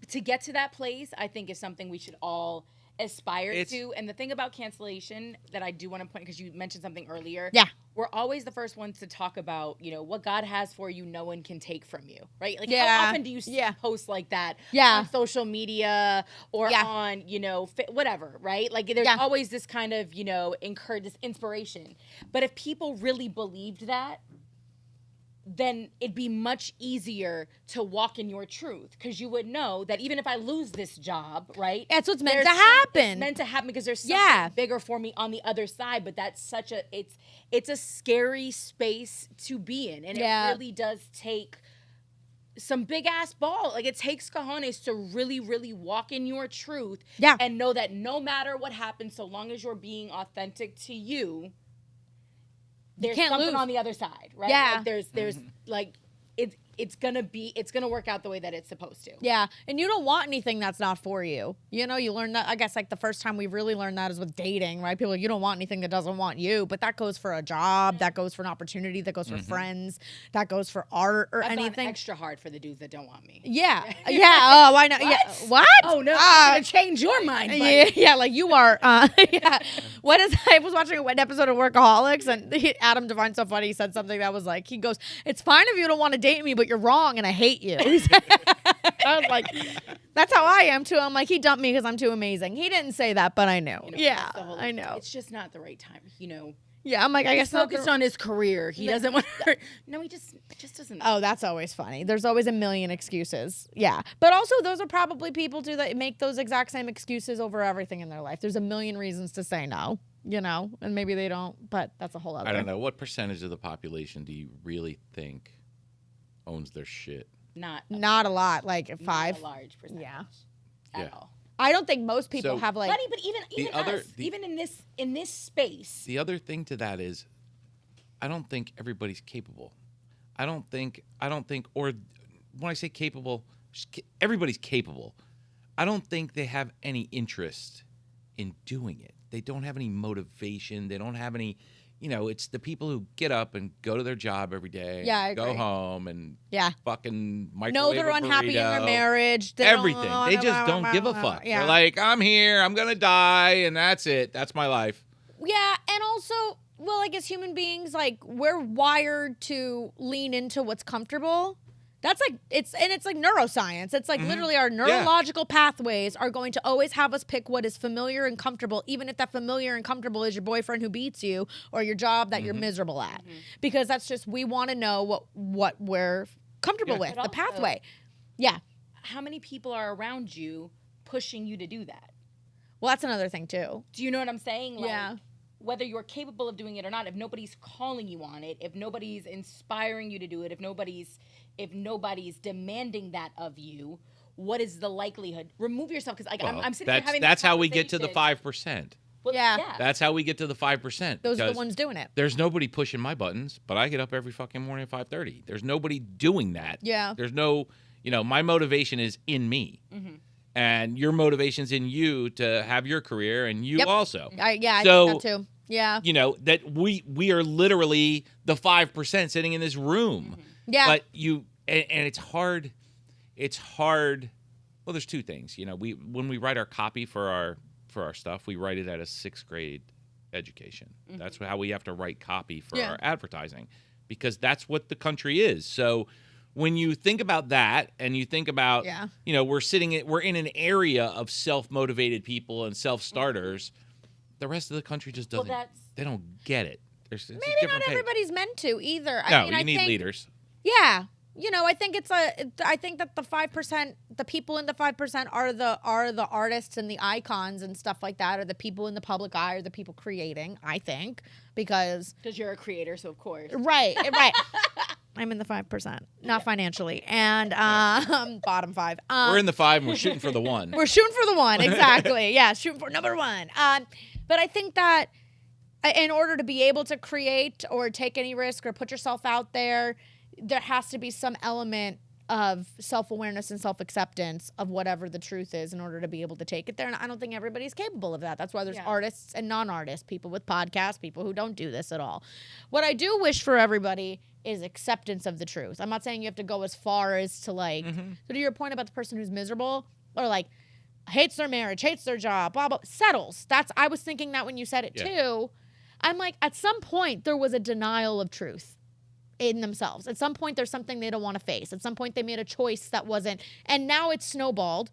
To get to that place, I think is something we should all aspire to. And the thing about cancellation that I do want to point, because you mentioned something earlier. Yeah. We're always the first ones to talk about, you know, what God has for you, no one can take from you, right? Like, how often do you see posts like that on social media or on, you know, whatever, right? Like, there's always this kind of, you know, this inspiration. But if people really believed that, then it'd be much easier to walk in your truth, because you would know that even if I lose this job, right? That's what's meant to happen. It's meant to happen because there's something bigger for me on the other side. But that's such a it's a scary space to be in, and it really does take some big ass ball. Like, it takes cojones to really, really walk in your truth, and know that no matter what happens, so long as you're being authentic to you. There's something on the other side, right? Yeah. Like there's like it's gonna work out the way that it's supposed to. Yeah. And you don't want anything that's not for you. You know, you learn that, I guess, like the first time we really learned that is with dating, right? People, you don't want anything that doesn't want you, but that goes for a job, that goes for an opportunity, that goes for friends, that goes for art or I've anything. gone extra hard for the dudes that don't want me. Yeah. Oh, I know. What? Yeah. What? Oh no, I'm gonna change your mind, buddy. Yeah, like you are. Yeah. I was watching an episode of Workaholics, and Adam Devine's so funny. He said something that was like, he goes, "It's fine if you don't want to date me, but you're wrong, and I hate you." I was like, that's how I am too. I'm like, he dumped me because I'm too amazing. He didn't say that, but I knew. You know, yeah, I know. It's just not the right time, you know. Yeah, I'm like, I guess he's focused on his career. He doesn't want to. No, it just doesn't. Oh, that's always funny. There's always a million excuses. Yeah, but also those are probably people too that make those exact same excuses over everything in their life. There's a million reasons to say no, you know, and maybe they don't. But that's a whole other. I don't know. What percentage of the population do you really think owns their shit? Not a lot, like 5. Not a large percentage. Yeah. At all. I don't think most people have like. But even in this space. The other thing to that is, I don't think everybody's capable. I don't think, or when I say capable, everybody's capable. I don't think they have any interest in doing it. They don't have any motivation. They don't have any. You know, it's the people who get up and go to their job every day, go home and fucking microwave No, they're unhappy in their marriage. Everything. They just don't give a fuck. Yeah. They're like, I'm here, I'm going to die, and that's it. That's my life. Yeah, and also, well, I guess human beings, like, we're wired to lean into what's comfortable. That's like, it's like neuroscience. It's like literally our neurological pathways are going to always have us pick what is familiar and comfortable, even if that familiar and comfortable is your boyfriend who beats you or your job that you're miserable at. Because that's just, we want to know what we're comfortable with, the pathway. Yeah. How many people are around you pushing you to do that? Well, that's another thing too. Do you know what I'm saying? Like, yeah. Whether you're capable of doing it or not, if nobody's calling you on it, if nobody's inspiring you to do it, if nobody's demanding that of you, what is the likelihood? Remove yourself, because I'm sitting here having that's how we get to the 5%. Well, yeah. That's how we get to the 5%. Those are the ones doing it. There's nobody pushing my buttons, but I get up every fucking morning at 5:30. There's nobody doing that. Yeah. There's no, my motivation is in me. and your motivation's in you to have your career, and you also. I So, think that too. Yeah. That we are literally the 5% sitting in this room. Yeah. But and it's hard. It's hard. Well, there's two things. When we write our copy for our stuff, we write it at a 6th grade education. That's how we have to write copy for our advertising, because that's what the country is. So when you think about that, and you think about, we're in an area of self-motivated people and self-starters, the rest of the country just doesn't. They don't get it. Maybe not everybody's meant to either. No, you need leaders. Yeah. I think I think that the 5%, the people in the 5% are the artists and the icons and stuff like that, or the people in the public eye, or the people creating, I think, because you're a creator, so of course. Right. I'm in the 5%, not financially, and bottom 5. We're in the 5 and we're shooting for the 1. We're shooting for the 1, exactly. Yeah, shooting for number 1. But I think that in order to be able to create or take any risk or put yourself out there has to be some element of self-awareness and self-acceptance of whatever the truth is in order to be able to take it there. And I don't think everybody's capable of that. That's why there's artists and non-artists, people with podcasts, people who don't do this at all. What I do wish for everybody is acceptance of the truth. I'm not saying you have to go as far as to so to your point about the person who's miserable or hates their marriage, hates their job, blah, blah, settles. I was thinking that when you said it too. I'm like, at some point there was a denial of truth in themselves. At some point there's something they don't want to face. At some point they made a choice that wasn't, and now it's snowballed.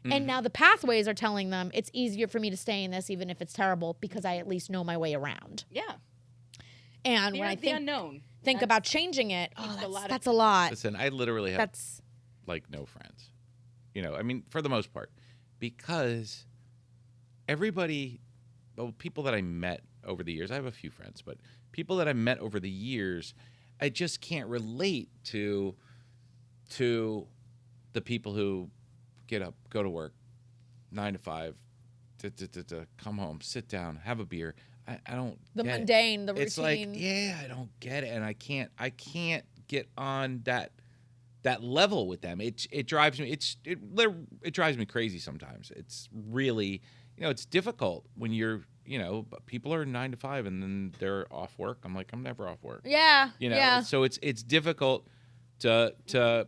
And now the pathways are telling them it's easier for me to stay in this even if it's terrible because I at least know my way around. Yeah. And when I think about changing it, that's a lot. Listen, I literally have no friends. For the most part, because people that I met over the years, I have a few friends, but people that I met over the years, I just can't relate to the people who get up, go to work, 9 to 5, come home, sit down, have a beer. I don't. The mundane, the routine. It's I don't get it, and I can't get on that level with them. It drives me. It drives me crazy sometimes. It's really, it's difficult when you're. People are 9 to 5 and then they're off work. I'm like, I'm never off work. Yeah. So it's difficult to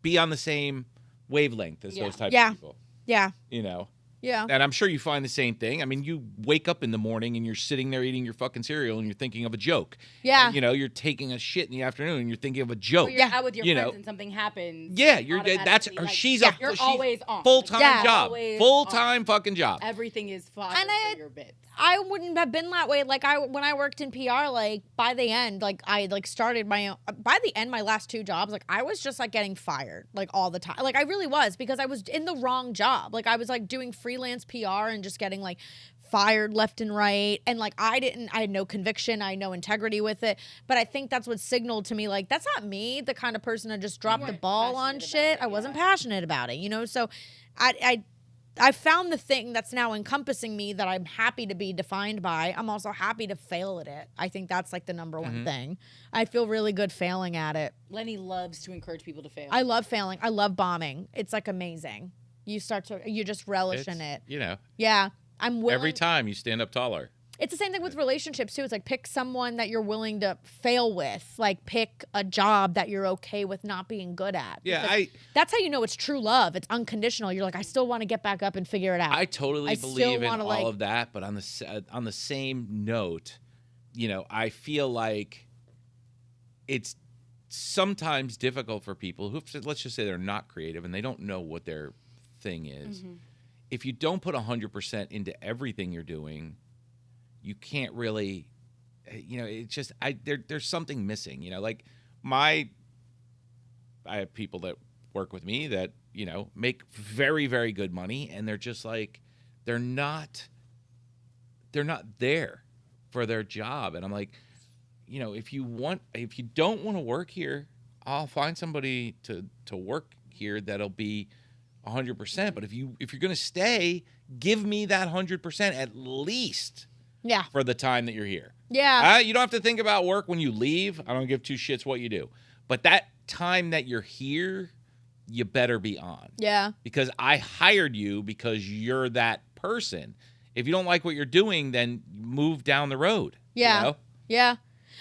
be on the same wavelength as those types of people. Yeah. Yeah. And I'm sure you find the same thing. I mean, you wake up in the morning and you're sitting there eating your fucking cereal and you're thinking of a joke. Yeah. And, you're taking a shit in the afternoon and you're thinking of a joke. Or you're out with your friends and something happens. Yeah, she's always on. Full-time job. Full-time fucking job. Everything is fun for your bits. I wouldn't have been that way. When I worked in PR, by the end, I started my own. By the end, my last 2 jobs, I was just getting fired all the time. I really was, because I was in the wrong job. I was doing freelance PR and just getting fired left and right. And I had no conviction. I had no integrity with it. But I think that's what signaled to me, that's not me, the kind of person to just drop the ball on shit. I wasn't passionate about it, So I found the thing that's now encompassing me that I'm happy to be defined by. I'm also happy to fail at it. I think that's the number one thing. I feel really good failing at it. Lenny loves to encourage people to fail. I love failing. I love bombing. It's amazing. You just relish in it. Yeah. I'm willing. Every time you stand up taller. It's the same thing with relationships too. It's pick someone that you're willing to fail with. Pick a job that you're okay with not being good at. Yeah, that's how you know it's true love. It's unconditional. You're I still want to get back up and figure it out. I totally believe in all of that, but on the same note, I feel like it's sometimes difficult for people who, let's just say they're not creative and they don't know what their thing is. If you don't put 100% into everything you're doing, you can't really, it's just, there's something missing, I have people that work with me that, make very, very good money, and they're just they're not there for their job. And I'm like, if you don't want to work here, I'll find somebody to work here that'll be 100%. But if you're going to stay, give me that 100% at least. Yeah. For the time that you're here. Yeah. You don't have to think about work when you leave. I don't give 2 shits what you do. But that time that you're here, you better be on. Yeah. Because I hired you because you're that person. If you don't like what you're doing, then move down the road. Yeah. You know? Yeah.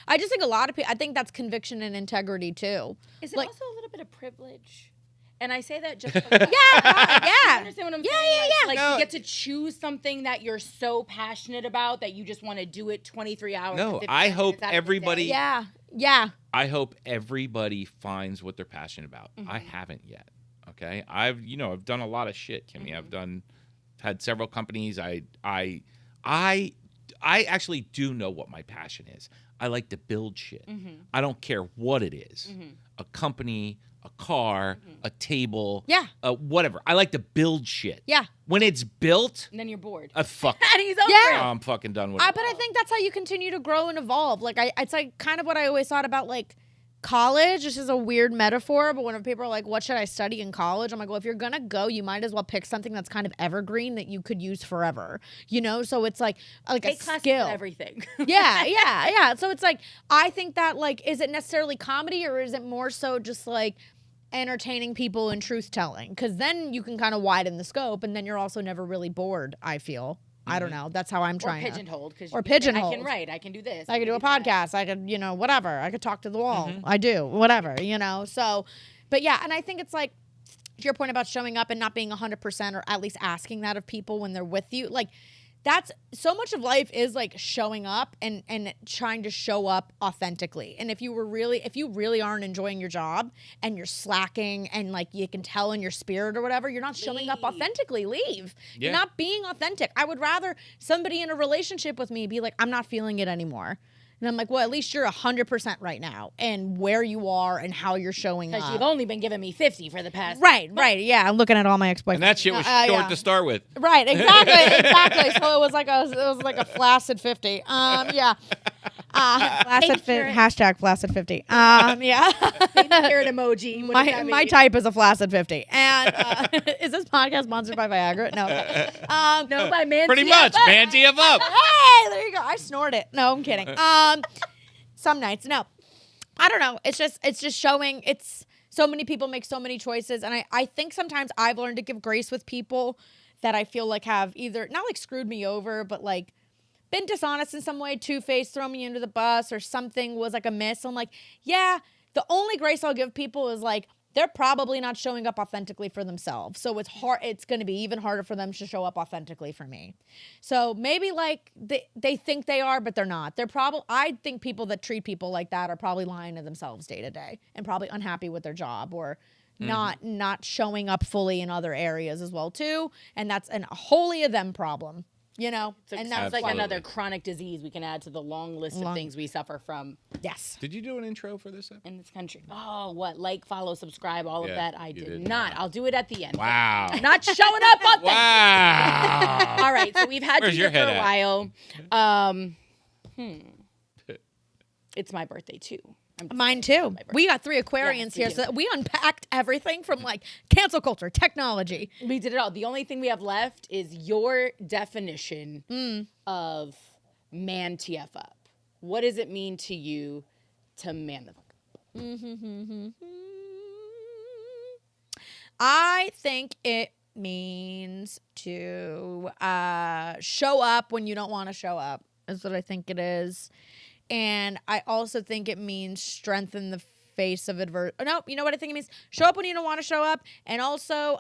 I just think a lot of people, I think that's conviction and integrity too. Is it Like- also a little bit of privilege? And I say that just Yeah. Yeah. You understand what I'm Yeah, saying? yeah. Like No. you get to choose something that you're so passionate about that you just want to do it 23 hours. No, and 50 I minutes hope out of the day. everybody- Yeah. Yeah. I hope everybody finds what they're passionate about. I haven't yet. Okay. I've done a lot of shit, Kimmy. I've had several companies. I actually do know what my passion is. I like to build shit. I don't care what it is. A company, a car, a table, Yeah. whatever. I like to build shit. Yeah. When it's built, And then you're bored. fuck. And he's over Yeah. it. I'm fucking done with it. But I think that's how you continue to grow and evolve. Like it's like kind of what I always thought about like college. This is a weird metaphor, but when people are like, what should I study in college? I'm like, well, if you're gonna go, you might as well pick something that's kind of evergreen that you could use forever. So it's like a Take classes skill. with everything. Yeah. So it's like, I think that like, is it necessarily comedy or is it more so just like entertaining people and truth telling? Because then you can kind of widen the scope and then you're also never really bored, I feel. I don't know. That's how I'm Or trying to. pigeonholed. Or pigeonholed. I can write. I can do this. I could do a that. podcast. I could, whatever. I could talk to the wall. I do, whatever, So, but yeah, and I think it's like, to your point about showing up and not being 100% or at least asking that of people when they're with you, like that's so much of life is like showing up and trying to show up authentically. And if you really aren't enjoying your job and you're slacking and like you can tell in your spirit or whatever, you're not showing up Leave. authentically. Leave. Yeah. You're not being authentic. I would rather somebody in a relationship with me be like, I'm not feeling it anymore. And I'm like, well, at least you're 100% right now and where you are and how you're showing Because up. you've only been giving me 50 for the past. Right. Yeah, I'm looking at all my ex-boyfriends. And that shit was short to start with. Right, exactly. So it was like a flaccid 50. Yeah. Flaccid hashtag flaccid 50. Yeah. Carrot emoji. What does that My mean? type is a flaccid 50. And is this podcast sponsored by Viagra? No. No, by ManTFUp. Pretty much. ManTFUp. Hey, there you go. I snort it. No, I'm kidding. Some nights, no. I don't know. It's just showing. It's so many people make so many choices, and I think sometimes I've learned to give grace with people that I feel like have either not like screwed me over, but like been dishonest in some way, two-faced, throw me under the bus, or something was like a miss. I'm like, yeah. The only grace I'll give people is like, they're probably not showing up authentically for themselves. So it's hard. It's going to be even harder for them to show up authentically for me. So maybe like they think they are, but they're not. I think people that treat people like that are probably lying to themselves day to day and probably unhappy with their job or not showing up fully in other areas as well too. And that's a wholly a them problem. So and it that's sounds like Absolutely. another chronic disease we can add to the long list of things we suffer from yes. Did you do an intro for this episode? in this country. Oh, what? Like, follow, subscribe, all Yeah, of that. I you did did not. not. I'll do it at the end. Wow. I'm not showing up on Wow. All right, so we've had Where's you your here for head a while. It's my birthday too. I'm just Mine saying, too. it's my We got 3 Aquarians Yes, we here, do. so we unpacked everything from like cancel culture, technology. We did it all. The only thing we have left is your definition of ManTFUp. What does it mean to you to man the fuck up? I think it means to show up when you don't want to show up, is what I think it is. And I also think it means strengthen the face of adversity. No, you know what I think it means? Show up when you don't want to show up. And also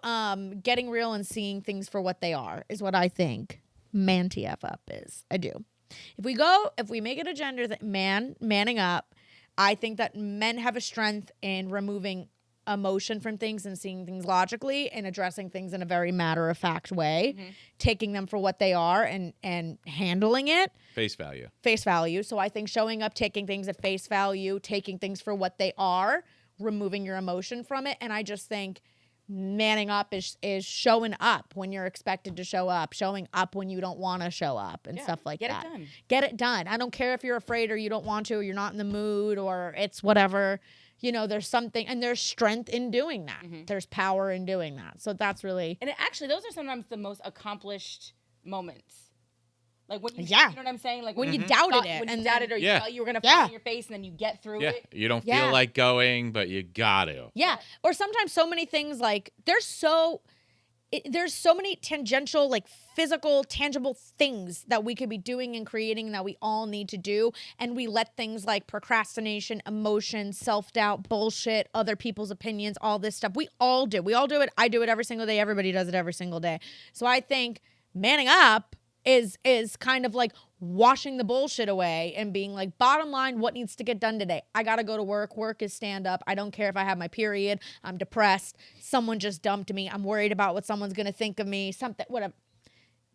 getting real and seeing things for what they are is what I think ManTFUp is. I do. If we make it a gender that manning up, I think that men have a strength in removing emotion from things and seeing things logically and addressing things in a very matter-of-fact way, taking them for what they are and handling it Face value. face value. So I think showing up, taking things at face value, taking things for what they are, removing your emotion from it. And I just think manning up is showing up when you're expected to show up, showing up when you don't want to show up and stuff like get that. it done. Get it done. I don't care if you're afraid or you don't want to or you're not in the mood or it's whatever. There's something, and there's strength in doing that. There's power in doing that. So that's really... And actually, those are sometimes the most accomplished moments. Like when you, Yeah. you know what I'm saying? Like When you you doubted thought, it when and you doubted then- or you Yeah. thought you were gonna Yeah. fall on your face and then you get through Yeah, it. you don't Yeah. feel like going, but you got to. Yeah. Or sometimes so many things like there's so many tangential, like physical, tangible things that we could be doing and creating that we all need to do. And we let things like procrastination, emotion, self-doubt, bullshit, other people's opinions, all this stuff. We all do. We all do it. I do it every single day. Everybody does it every single day. So I think manning up is kind of like washing the bullshit away and being like, bottom line, what needs to get done today? I got to go to work. Work is stand up. I don't care if I have my period. I'm depressed. Someone just dumped me. I'm worried about what someone's going to think of me. Something, whatever.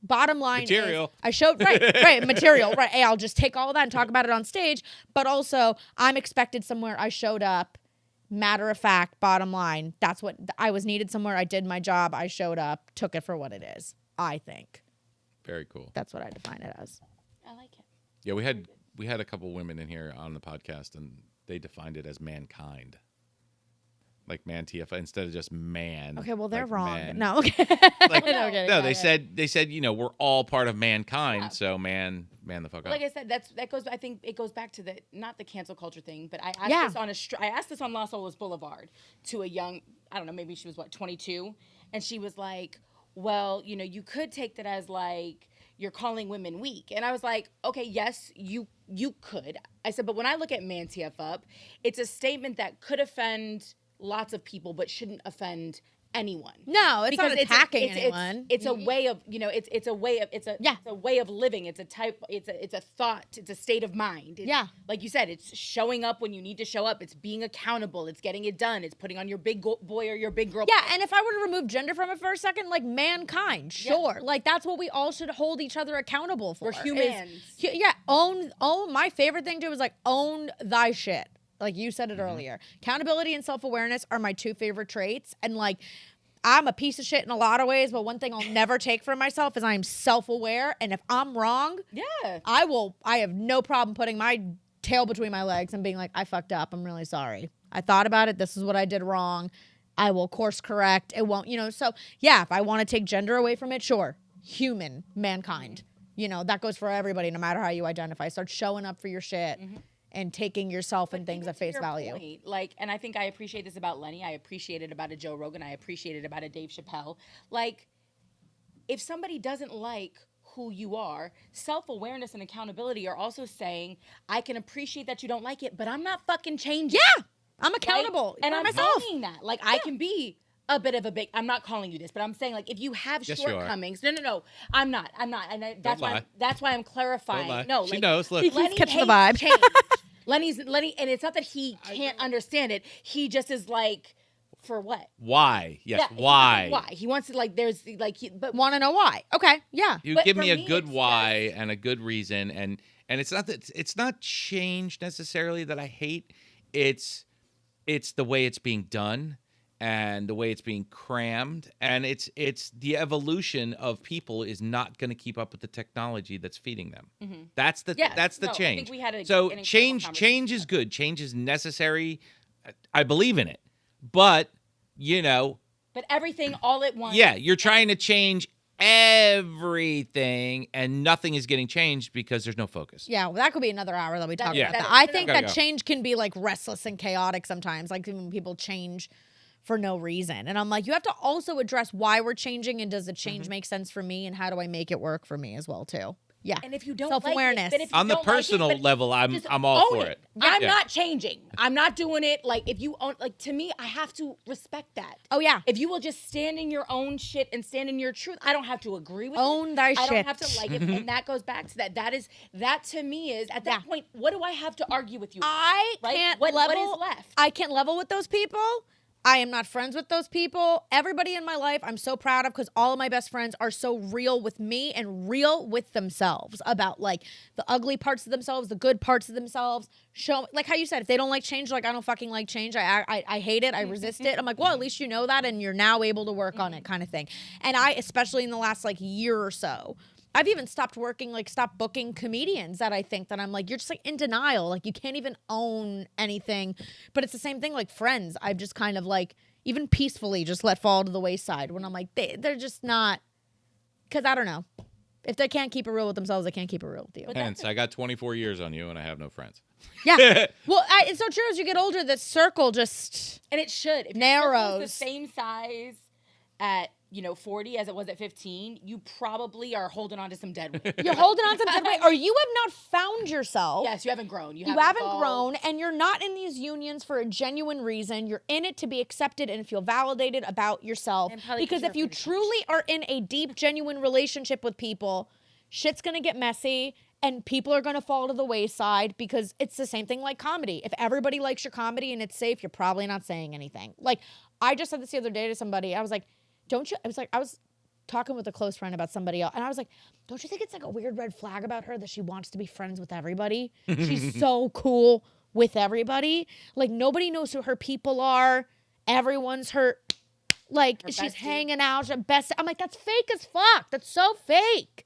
Bottom line Material. is I showed, right, material, right. Hey, I'll just take all of that and talk about it on stage. But also I'm expected somewhere. I showed up. Matter of fact, bottom line, that's what I was needed somewhere. I did my job. I showed up, took it for what it is. I think Very cool. that's what I define it as. I like it. Yeah, we had a couple women in here on the podcast, and they defined it as mankind, like ManTF instead of just man. Okay, well they're like wrong. men. No, okay. Like, No, okay, no, got they it. said we're all part of mankind, Yeah. so man the fuck up. Like I said, that goes. I think it goes back to the not the cancel culture thing, but I asked Yeah. this I asked this on Los Olas Boulevard to a young, I don't know, maybe she was 22, and she was like, "Well, you could take that as like you're calling women weak," and I was like, "Okay, yes, you could." I said, but when I look at ManTFUp, it's a statement that could offend lots of people, but shouldn't offend anyone. No, it's not attacking it's anyone. It's a way of, it's a way of, it's a way of living. It's a type, it's a thought, it's a state of mind. It's, Yeah. Like you said, it's showing up when you need to show up. It's being accountable. It's getting it done. It's putting on your big boy or your big girl. Yeah, and if I were to remove gender from it for a second, like mankind, sure. Like that's what we all should hold each other accountable for. We're humans. Yeah, own my favorite thing to do is like own thy shit. Like you said it earlier. Accountability and self-awareness are my two favorite traits. And like I'm a piece of shit in a lot of ways, but one thing I'll never take from myself is I'm self-aware. And if I'm wrong, Yeah. I have no problem putting my tail between my legs and being like, I fucked up. I'm really sorry. I thought about it. This is what I did wrong. I will course correct. It won't, so yeah, if I want to take gender away from it, sure. Human, mankind. That goes for everybody, no matter how you identify. Start showing up for your shit and taking yourself and things Even at to face your value. point, like, and I think I appreciate this about Lenny. I appreciate it about a Joe Rogan. I appreciate it about a Dave Chappelle. Like, if somebody doesn't like who you are, self-awareness and accountability are also saying, I can appreciate that you don't like it, but I'm not fucking changing. Yeah, I'm accountable. And for I'm myself. saying that. Like, I can be a bit of a big, I'm not calling you this, but I'm saying, like, if you have Yes, you are. shortmans, no, I'm not. And that's lie. why I'm clarifying. Don't lie. No, She like, knows. Look. He's Lenny catching the hates vibe. change. Lenny, and it's not that he can't understand it. He just is like, for what? Why? Yes, Yeah, why? Why? He wants to, like, there's, like, But want to know why? Okay, yeah. You But give for me a me, good it's why and a good reason, and it's not that it's not change necessarily that I hate. It's the way it's being done and the way it's being crammed, and it's the evolution of people is not going to keep up with the technology that's feeding them. That's the Yes, that's the no, I change. think we had an so incredible change conversation is good. Change is necessary. I believe in it, but but everything all at once. yeah, you're trying to change everything and nothing is getting changed because there's no focus. Yeah, well, that could be another hour that we talk Yeah. about that. that- I no, think no. that Gotta go. change can be like restless and chaotic sometimes, like when people change for no reason. And I'm like, you have to also address why we're changing and does the change make sense for me and how do I make it work for me as well too. Yeah. And if you don't Self-awareness. like it, but if you On the don't like it, personal but level, just I'm all own for it. I'm Yeah. not changing. I'm not doing it. Like, if you own, like, to me, I have to respect that. Oh yeah. If you will just stand in your own shit and stand in your truth, I don't have to agree with Own it. thy I shit. don't have to like it. And that goes back to that to me is at that point, what do I have to argue with you? I Right? can't What level. is left? I can't level with those people. I am not friends with those people. Everybody in my life, I'm so proud of because all of my best friends are so real with me and real with themselves about like the ugly parts of themselves, the good parts of themselves. Show like how you said, if they don't like change, like I don't fucking like change. I hate it. I resist it. I'm like, well, at least you know that and you're now able to work on it, kind of thing. And I, especially in the last like year or so, I've even stopped booking comedians that I think that I'm like, you're just like in denial. Like you can't even own anything. But it's the same thing like friends. I've just kind of like even peacefully just let fall to the wayside when I'm like, they're just not, because I don't know. If they can't keep it real with themselves, they can't keep it real with you. Hence, I got 24 years on you and I have no friends. Yeah. Well, it's so true. As you get older, the circle just And it should. If narrows. the same size at 40 as it was at 15, you probably are holding on to some dead weight. You're holding on to the dead weight, or you have not found yourself. Yes, you haven't grown. You haven't evolved. grown, and you're not in these unions for a genuine reason. You're in it to be accepted and feel validated about yourself. Because if you truly are in a deep, genuine relationship with people, shit's gonna get messy. And people are going to fall to the wayside because it's the same thing like comedy. If everybody likes your comedy and it's safe, you're probably not saying anything. Like, I just said this the other day to somebody. I was like, I was talking with a close friend about somebody else. And I was like, don't you think it's like a weird red flag about her that she wants to be friends with everybody? She's so cool with everybody. Like, nobody knows who her people are. Everyone's her she's bestie. hanging out, her best. I'm like, that's fake as fuck. That's so fake.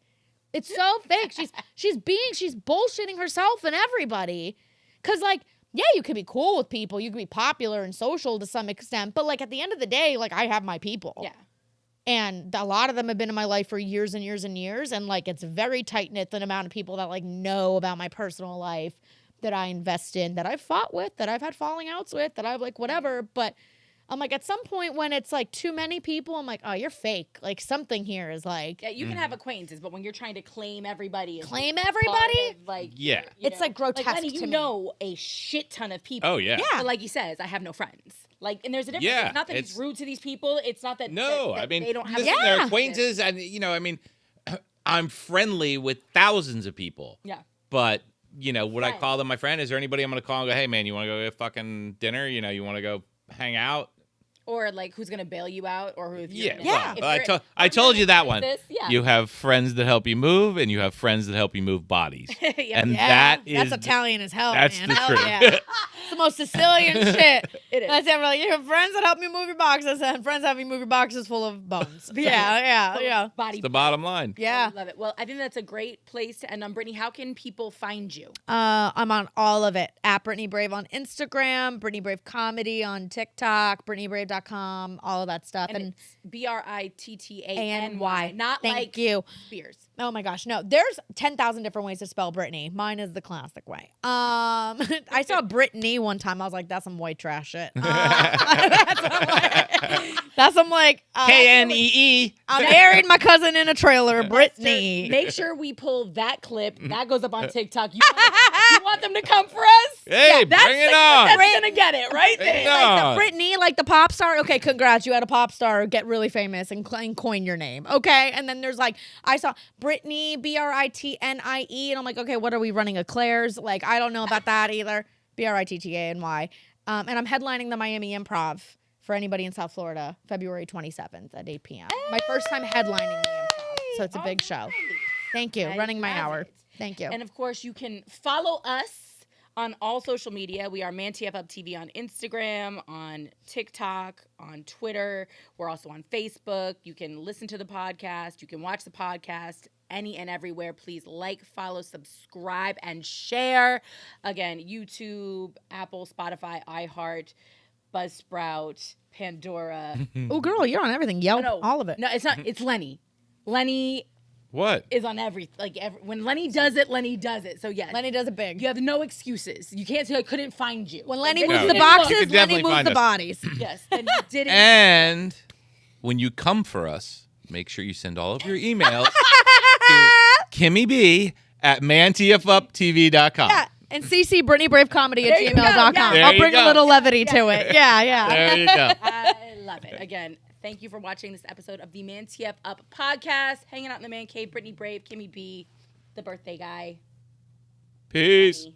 It's so fake. She's bullshitting herself and everybody. Cause yeah, you could be cool with people. You could be popular and social to some extent. But at the end of the day, I have my people. Yeah. And a lot of them have been in my life for years and years and years. And it's very tight-knit, the amount of people that know about my personal life, that I invest in, that I've fought with, that I've had falling outs with, that I've whatever. But I'm at some point when it's too many people, I'm oh, you're fake. Something here is Yeah, you can have acquaintances, but when you're trying to claim everybody, Yeah. it's grotesque Lenny, to you me. know a shit ton of people. Oh, yeah. Yeah. But like he says, I have no friends. And there's a difference. Yeah, It's not that he's rude to these people. It's not that No, that I mean, they don't have listen, Yeah. they're acquaintances, and I'm friendly with thousands of people. Yeah. But would I Friend. call them my friend? Is there anybody I'm going to call and go, hey man, you want to go get fucking dinner? You want to go hang out? Or who's gonna bail you out, or who? If you're Yeah. gonna- Yeah. if Well, you're- I told you that one. This, yeah. You have friends that help you move, and you have friends that help you move bodies. Yeah. And Yeah, that is that's Italian as hell, that's man. the Hell truth. yeah. It's the most Sicilian shit. It is. That's it. You have friends that help you move your boxes, and friends that help you move your boxes full of bones. Yeah. Body. the bottom line. Yeah. I love it. Well, I think that's a great place to end on. Brittany, how can people find you? I'm on all of it. At Brittany Brave on Instagram, Brittany Brave Comedy on TikTok, BrittanyBrave.com, all of that stuff. And it's BRITTANY, A-N-Y. not Thank like you. Spears. Oh my gosh, no. There's 10,000 different ways to spell Brittany. Mine is the classic way. I saw Brittany one time. I was like, that's some white trash shit. That's some KNEE. I married my cousin in a trailer, Brittany. Make sure we pull that clip. That goes up on TikTok. You want them to come for us? Hey, That's bring it the- on. That's gonna get it right Bring it there. on. Brittany, the pop star. Okay, congrats. You had a pop star get really famous and coin your name. Okay. And then there's I saw Brittany, BRITNIE. And I'm okay, what are we running? Eclairs? I don't know about that either. BRITTANY. And I'm headlining the Miami Improv for anybody in South Florida, February 27th at 8 p.m. My first time headlining the Improv. So it's a big show. Thank you. I Running my love hour. it. Thank you. And of course, you can follow us on all social media. We are ManTFUp TV on Instagram, on TikTok, on Twitter. We're also on Facebook. You can listen to the podcast. You can watch the podcast any and everywhere. Please follow, subscribe, and share. Again, YouTube, Apple, Spotify, iHeart, Buzzsprout, Pandora. Oh, girl, you're on everything. Yelp, all of it. No, it's not. It's Lenny. Lenny What? is on everything. When Lenny does it, Lenny does it. So yes, Lenny does it big. you have no excuses. You can't say I couldn't find you. When Lenny Like, moves No. the You boxes, can Lenny definitely moves find the us. bodies. yes, then you didn't. And when you come for us, make sure you send all of your emails to Kimmy B at ManTFupTV.com. Yeah. And CC Brittany Brave Comedy at There you go, gmail.com. yeah. There I'll you bring go. a little levity to it. Yeah. There you go. I love it. Again, thank you for watching this episode of the ManTFUp Podcast. Hanging out in the man cave, Brittany Brave, Kimmy B, the birthday guy. Peace. Lenny.